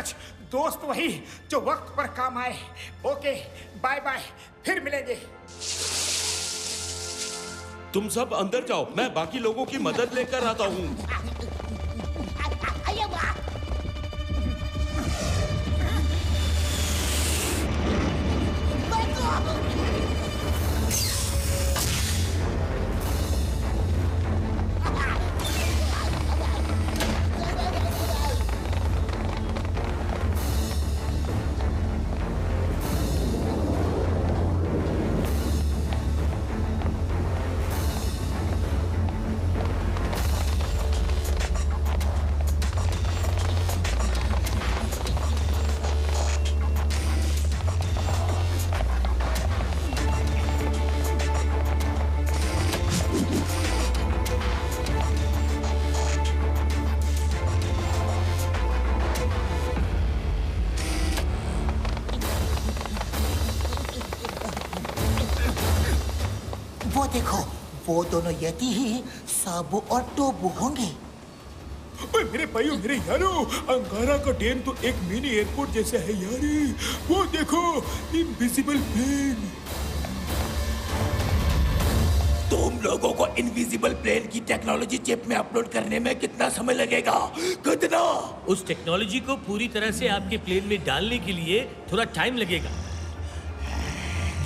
सच दोस्त वही जो वक्त पर काम आए। ओके बाय बाय, फिर मिलेंगे। तुम सब अंदर जाओ, मैं बाकी लोगों की मदद लेकर आता हूँ। वो देखो, वो दोनों यति ही साबू और टोबू होंगे। ओए मेरे भाइयों, मेरे यारों, अंगारा का डैम तो एक मिनी एयरपोर्ट जैसा है यारी। वो देखो, इनविजिबल प्लेन। तुम लोगों को इनविजिबल प्लेन की टेक्नोलॉजी चिप में अपलोड करने में कितना समय लगेगा? कितना? उस टेक्नोलॉजी को पूरी तरह से आपके प्लेन में डालने के लिए थोड़ा टाइम लगेगा।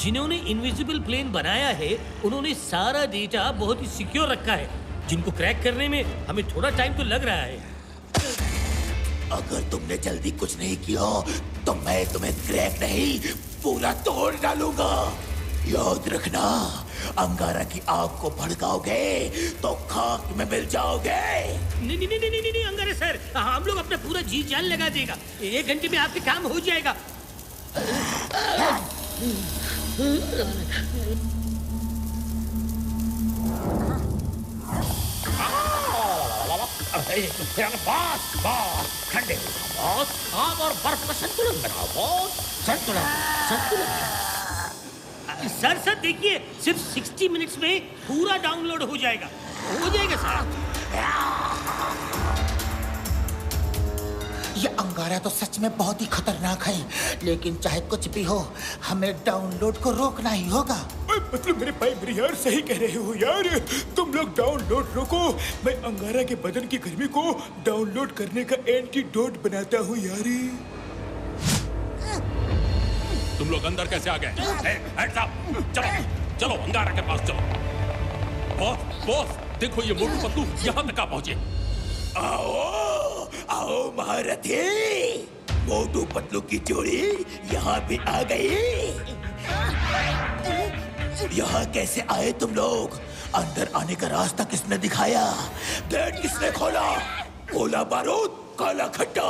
जिन्होंने इनविजिबल प्लेन बनाया है उन्होंने सारा डेटा बहुत ही सिक्योर रखा है, जिनको क्रैक करने में हमें थोड़ा टाइम तो लग रहा है। अगर तुमने जल्दी कुछ नहीं किया तो मैं तुम्हें क्रैक नहीं, पूरा तोड़ डालूंगा। याद रखना, अंगारा की आग को भड़काओगे तो खाक में मिल जाओगे। नहीं अंगारा सर, हम लोग अपना पूरा जी जान लगा देगा। 1 घंटे में आपके काम हो जाएगा। बॉस ठंडे बॉस, आग और बर्फ का संतुलन बनाओ बॉस। संतुलन सर देखिए, सिर्फ 60 मिनट्स में पूरा डाउनलोड हो जाएगा सर। ये अंगारा तो सच में बहुत ही खतरनाक है, लेकिन चाहे कुछ भी हो, हमें डाउनलोड को रोकना ही होगा। मतलब मेरे भाई मेरे यार सही कह रहे हो यार। तुम लोग डाउनलोड रोको, मैं अंगारा के बदन की गर्मी को डाउनलोड करने का एंटीडोट बनाता हूँ यारी। तुम लोग अंदर कैसे आ गए? चलो अंगारा के पास चलो। बॉस देखो, ये मोटू पतलू यहाँ तक आ पहुंचे। आओ महारथी, मोटू पतलू की जोड़ी यहाँ भी आ गई। यहाँ कैसे आए तुम लोग? अंदर आने का रास्ता किसने दिखाया? गेट किसने खोला? गोला बारूद, काला खट्टा।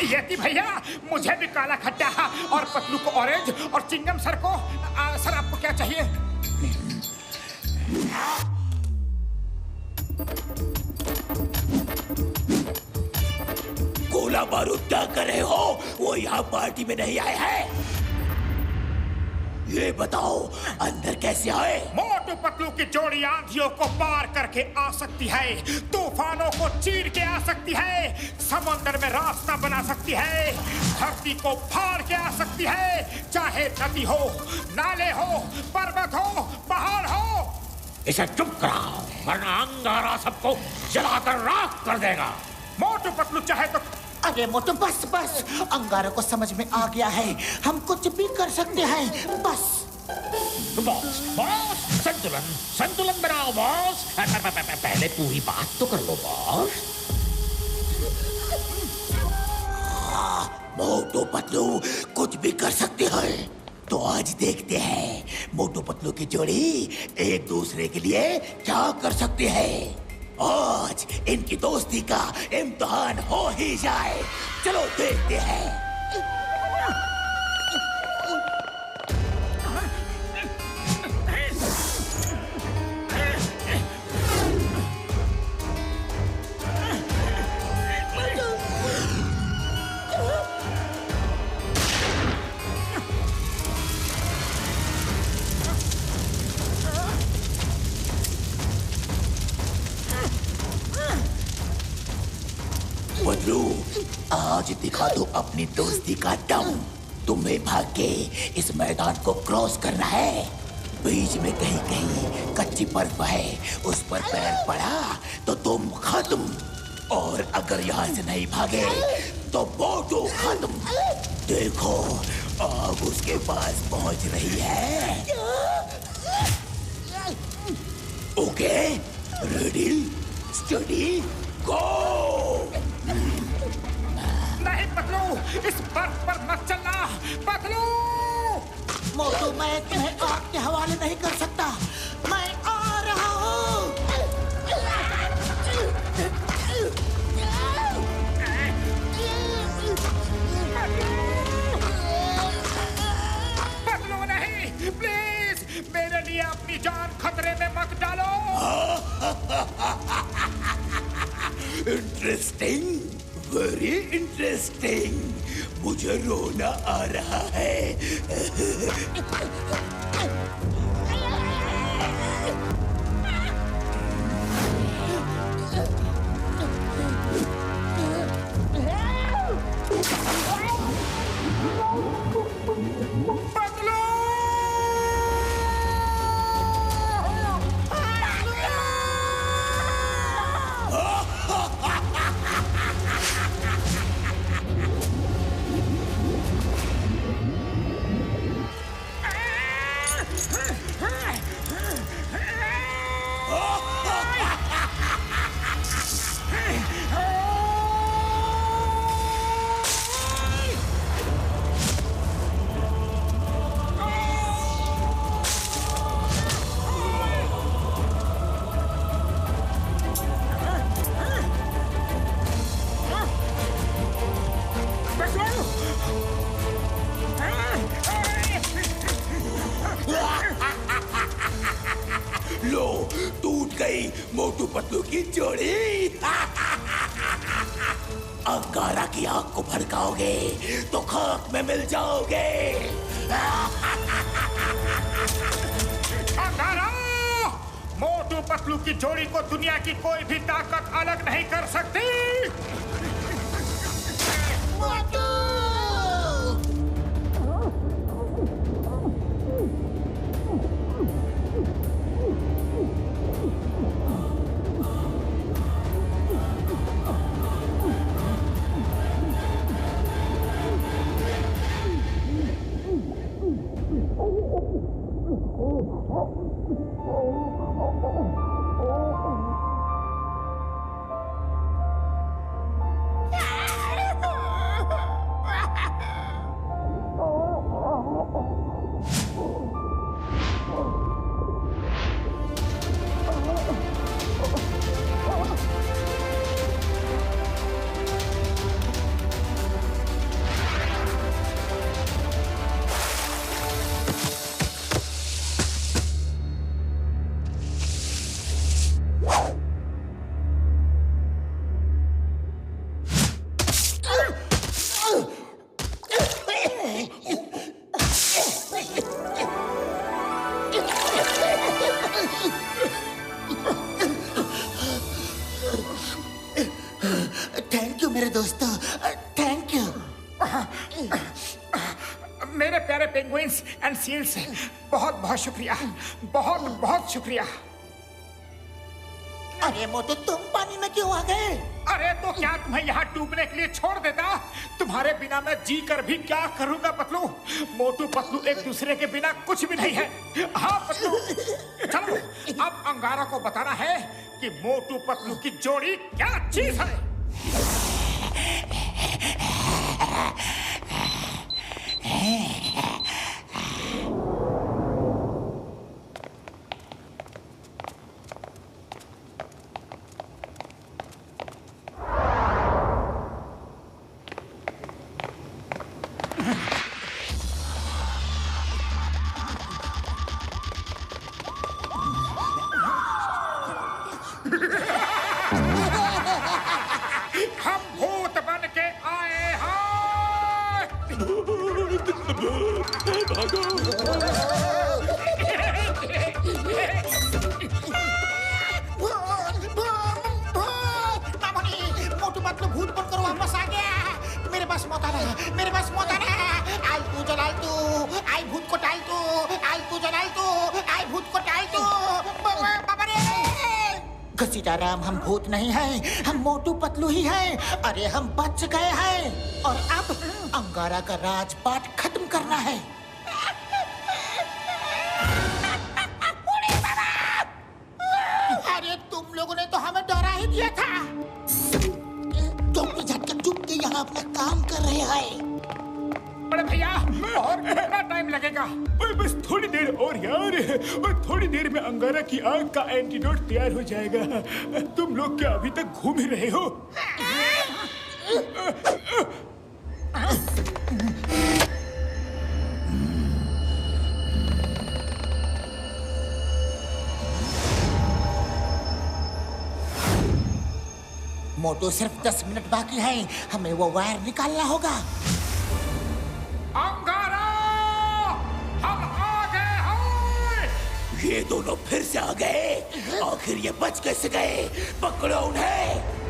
यति भैया, मुझे भी काला खट्टा और पतलू को ऑरेंज और चिंगम सर को सर आपको क्या चाहिए? गोला बारूद क्या कर रहे हो? वो यहाँ पार्टी में नहीं आए हैं। ये बताओ अंदर कैसे आए? मोटू पतलू की जोड़ी आंधियों को पार करके आ सकती है, तूफानों को चीर के आ सकती है, समुद्र में रास्ता बना सकती है, धरती को फाड़ के आ सकती है, चाहे नदी हो, नाले हो, पर्वत हो, पहाड़ हो। इसे चुप कराओ, वरना अंगारा सबको जलाकर राख कर देगा। मोटू पतलू चाहे तो। अरे मोटू बस, अंगारा को समझ में आ गया है, हम कुछ भी कर सकते हैं, बस। बॉस संतुलन बनाओ बॉस। पहले पूरी बात तो कर लो बॉस। मोटू पतलू कुछ भी कर सकते हैं, तो आज देखते हैं मोटू पतलू की जोड़ी एक दूसरे के लिए क्या कर सकते हैं। आज इनकी दोस्ती का इम्तिहान हो ही जाए। चलो देखते हैं। दिखा दो अपनी दोस्ती का दम। तुम्हें भाग के इस मैदान को क्रॉस करना है। बीच में कहीं कहीं कच्ची बर्फ है, उस पर पैर पड़ा तो तुम खत्म। और अगर यहाँ से नहीं भागे तो मोटू खत्म। देखो आग उसके पास पहुंच रही है। ओके, रेडी, स्टडी, गो। नहीं पतलू, इस बर्फ पर मत चलना पतलू। मोटू, मैं तुम्हें आग के हवाले नहीं कर सकता। मैं आ रहा हूँ। पतलू नहीं, प्लीज मेरे लिए अपनी जान खतरे में मत डालो। Interesting, very interesting. मुझे रोना आ रहा है। लो, टूट गई मोटू पतलू की जोड़ी। अंगारा की आग को भड़काओगे तो खाक में मिल जाओगे। अंगारा! मोटू पतलू की जोड़ी को दुनिया की कोई भी ताकत अलग नहीं कर सकती। मोटू! थैंक यू मेरे दोस्तों, थैंक यू। मेरे प्यारे पेंगुइन्स एंड सील्स, बहुत बहुत शुक्रिया, बहुत बहुत शुक्रिया। अरे मोटू, तुम पानी में क्यों आ गए? अरे तो क्या तुम्हें यहाँ डूबने के लिए छोड़ देता? तुम्हारे बिना मैं जी कर भी क्या करूँगा पतलू? मोटू पतलू एक दूसरे के बिना कुछ भी नहीं है। हाँ पतलू, चलो अब अंगारा को बताना है कि मोटू पतलू की जोड़ी क्या चीज है। हम भूत बन के आए हैं। मोटू पतलू भूत बनकर वापस आ गया। मेरे पास मौका सीताराम, हम भूत नहीं हैं, हम मोटू पतलू ही हैं। अरे हम बच गए हैं और अब अंगारा का राजपाट खत्म करना है। अरे तुम लोगों ने तो हमें डरा ही दिया था। तुम झटक चुप के यहाँ अपना काम कर रहे हैं। बड़े भैया और कितना टाइम लगेगा? बस थोड़ी देर और यार, और थोड़ी देर में अंगारा की आग का एंटीडोट तैयार हो जाएगा। तुम लोग क्या अभी तक घूम ही रहे हो? मोटू, सिर्फ 10 मिनट बाकी है, हमें वो वायर निकालना होगा। अंगारा, हम आ गए हैं। ये दोनों फिर से आ गए। आखिर ये बच कैसे गए? पकड़ो उन्हें।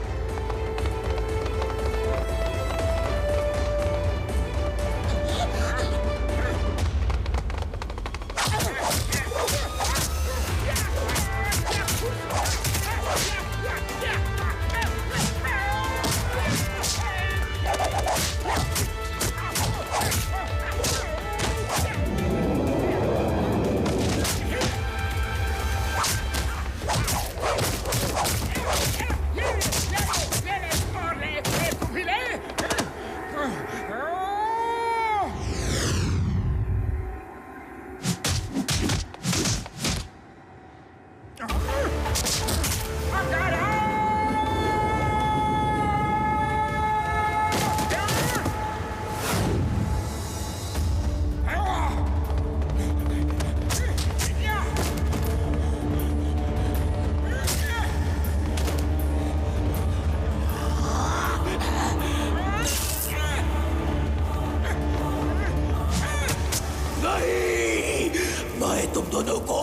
तुम दोनों को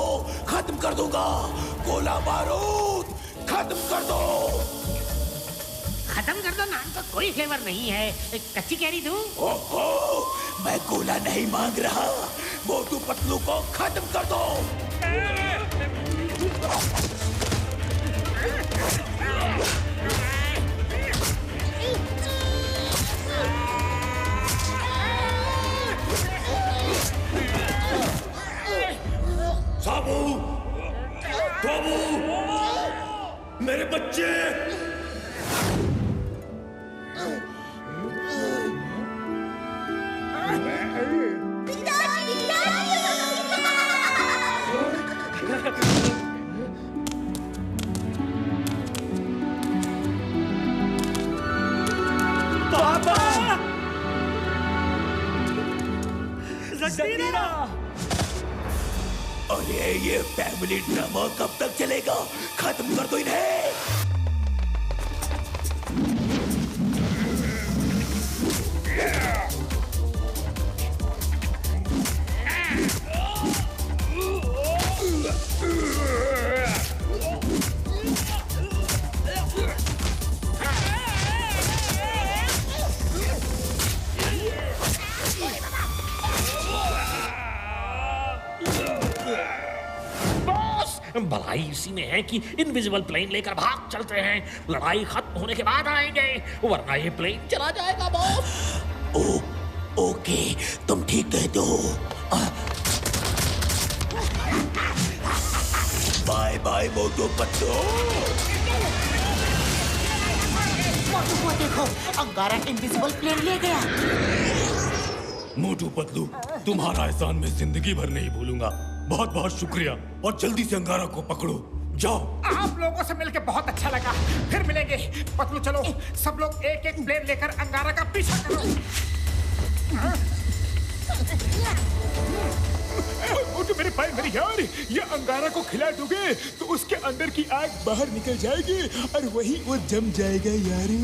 खत्म कर दूंगा। गोला बारूद खत्म कर दो। खत्म कर दो नाम तो कोई फ्लेवर नहीं है। कच्ची कैरी दूं? ओहो, मैं गोला नहीं मांग रहा। मोटू पतलू को खत्म कर दो। साबू, बाबू, मेरे बच्चे। पापा! ज़कीरा! अरे ये फैमिली ड्रामा कब तक चलेगा? खत्म कर दो इन्हें। भलाई इसी में है कि इनविजिबल प्लेन लेकर भाग चलते हैं। लड़ाई खत्म होने के बाद आएंगे, वरना ये प्लेन चला जाएगा बॉस। ओके, तुम ठीक कहते हो। Bye bye Motu Patlu. मोटू को देखो, अंगारा इनविजिबल प्लेन ले गया। मोटू पतलू, तुम्हारा एहसान मैं जिंदगी भर नहीं भूलूंगा। बहुत बहुत शुक्रिया, और जल्दी से अंगारा को पकड़ो। जाओ। आप लोगों से मिलकर बहुत अच्छा लगा। फिर मिलेंगे। पतलू चलो, सब लोग एक एक प्लेन लेकर अंगारा का पीछा करो। तो मेरे भाई मेरे यार, ये अंगारा को खिला दोगे तो उसके अंदर की आग बाहर निकल जाएगी और वही वो जम जाएगा यार।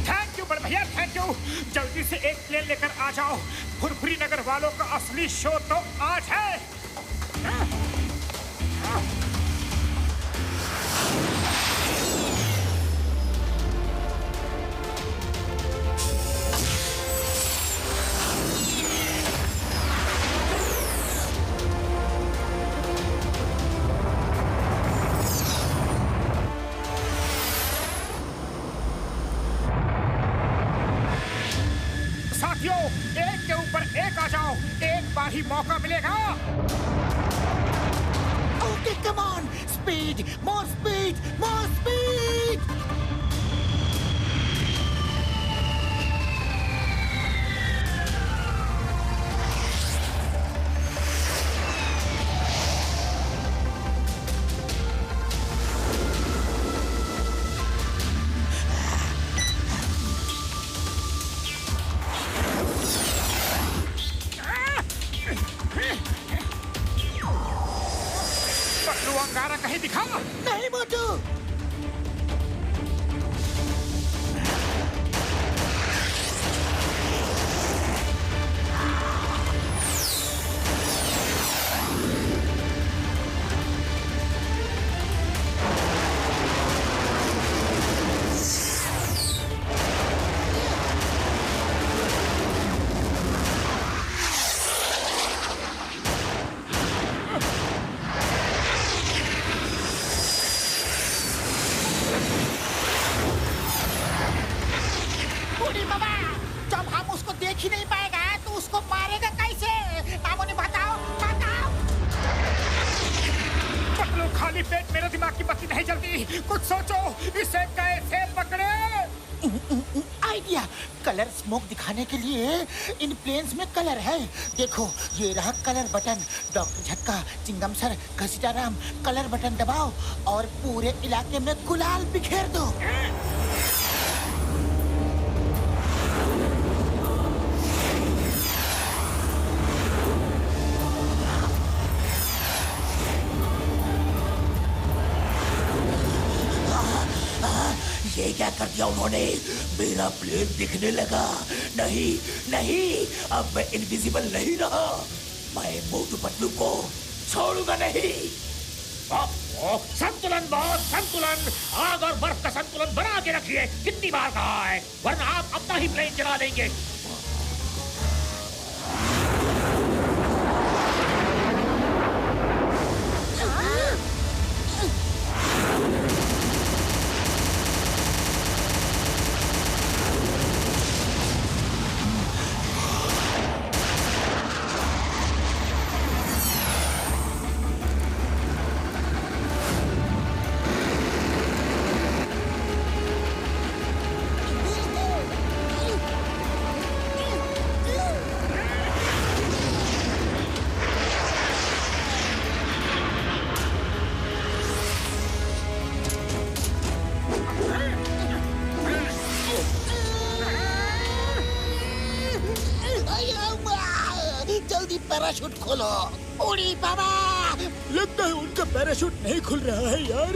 थैंक यू बड़े भैया, थैंक यू। जल्दी से एक प्लेन लेकर आ जाओ। फुरफुरी नगर वालों का असली शो तो आज है। ही मौका मिलेगा। Okay come on, speed, more speed, more speed. अंगारा कहीं दिखा। नहीं मोटू। देख ही नहीं पाएगा तो उसको मारेगा कैसे? मामूनी बताओ, बताओ। पतलू, खाली पेट मेरे दिमाग की बत्ती नहीं जलती। कुछ सोचो, इसे कैसे पकड़े? आइडिया, कलर स्मोक दिखाने के लिए इन प्लेन्स में कलर है। देखो ये रहा colour button. Doctor Jhatka, Chingum sir, Ghasitaram, colour button दबाओ और पूरे इलाके में गुलाल बिखेर दो। ये क्या कर दिया उन्होंने? मेरा प्लेन दिखने लगा। नहीं नहीं, अब मैं इनविजिबल नहीं रहा। मैं मोटू पतलू को छोड़ूंगा नहीं। संतुलन बॉस, संतुलन। आग और बर्फ का संतुलन बना के रखिए। कितनी बार कहा है, वरना आप अपना ही प्लेन चला देंगे। जल्दी पैराशूट खोलो। उड़ी बाबा। लगता है उनका पैराशूट नहीं खुल रहा है यार।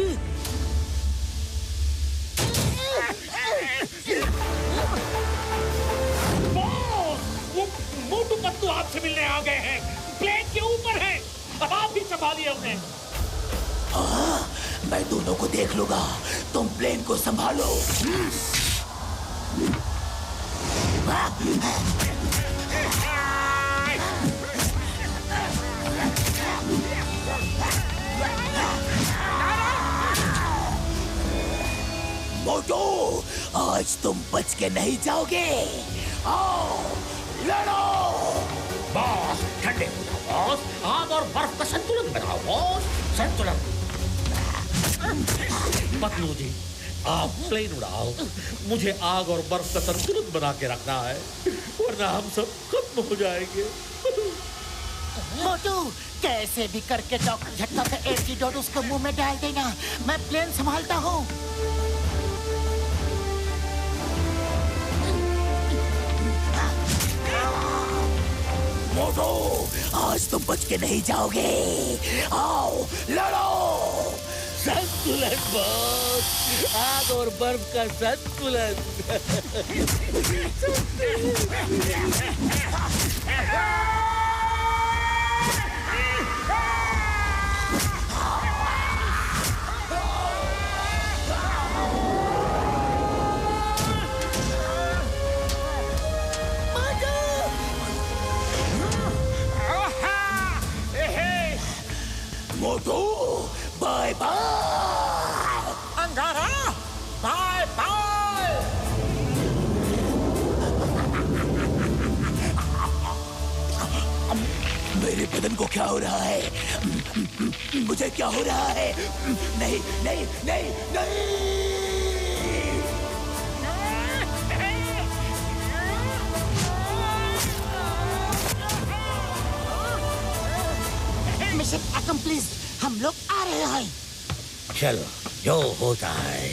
मोटू पतलू आपसे मिलने आ गए हैं। प्लेन के ऊपर है। अब आप भी संभालिए उन्हें। मैं दोनों को देख लूंगा, तुम प्लेन को संभालो। मोटू, आज तुम बच के नहीं जाओगे। आओ लड़ो। बॉस ठंडे हो जाओ बॉस। आग और बर्फ का संतुलन बनाओ बॉस। संतुलन। पतलू जी, आप प्लेन उड़ाओ। मुझे आग और बर्फ का संतुलन बना के रखना है, वरना हम सब खत्म हो जाएंगे। मोटू, कैसे भी करके डॉक्टर झटका का एंटीडोट उसके मुंह में डाल देना। मैं प्लेन संभालता हूँ। मोटू, आज तुम बच के नहीं जाओगे। आओ लड़ो। संतुलन बॉस, आग और बर्फ का संतुलन। मोटू, बाय बाय। अंगारा, बाय बाय। मेरे बदन को क्या हो रहा है? मुझे क्या हो रहा है? नहीं नहीं नहीं नहीं। मिशन अकम्प्लिश, हम लोग आ रहे हैं। चलो, जो होता है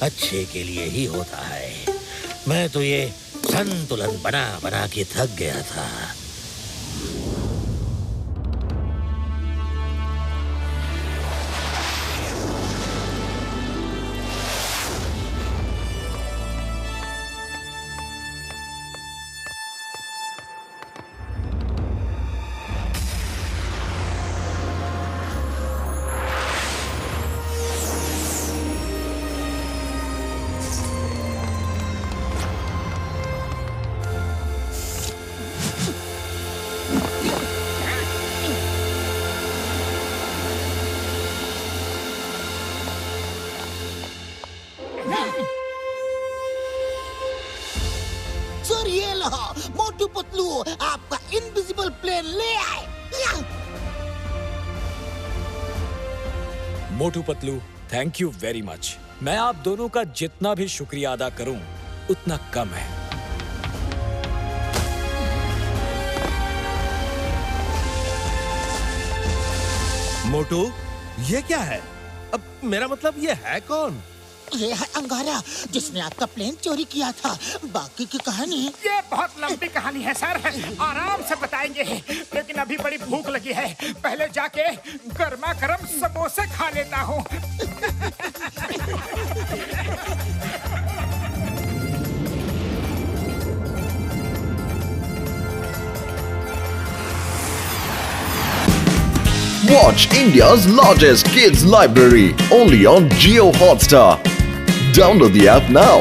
अच्छे के लिए ही होता है। मैं तो ये संतुलन बना बना के थक गया था। सर ये लो, मोटू पतलू आपका इनविजिबल प्लेन ले आए। Motu Patlu, thank you very much. मैं आप दोनों का जितना भी शुक्रिया अदा करूं उतना कम है। मोटू, ये क्या है? अब मेरा मतलब ये है कौन? ये है अंगारा, जिसने आपका प्लेन चोरी किया था। बाकी की कहानी ये बहुत लंबी कहानी है सर, आराम से बताएंगे। लेकिन अभी बड़ी भूख लगी है, पहले जाके गर्मा गर्म समोसे खा लेता हूँ। Watch India's largest kids library only on Jio Hotstar. Download the app now.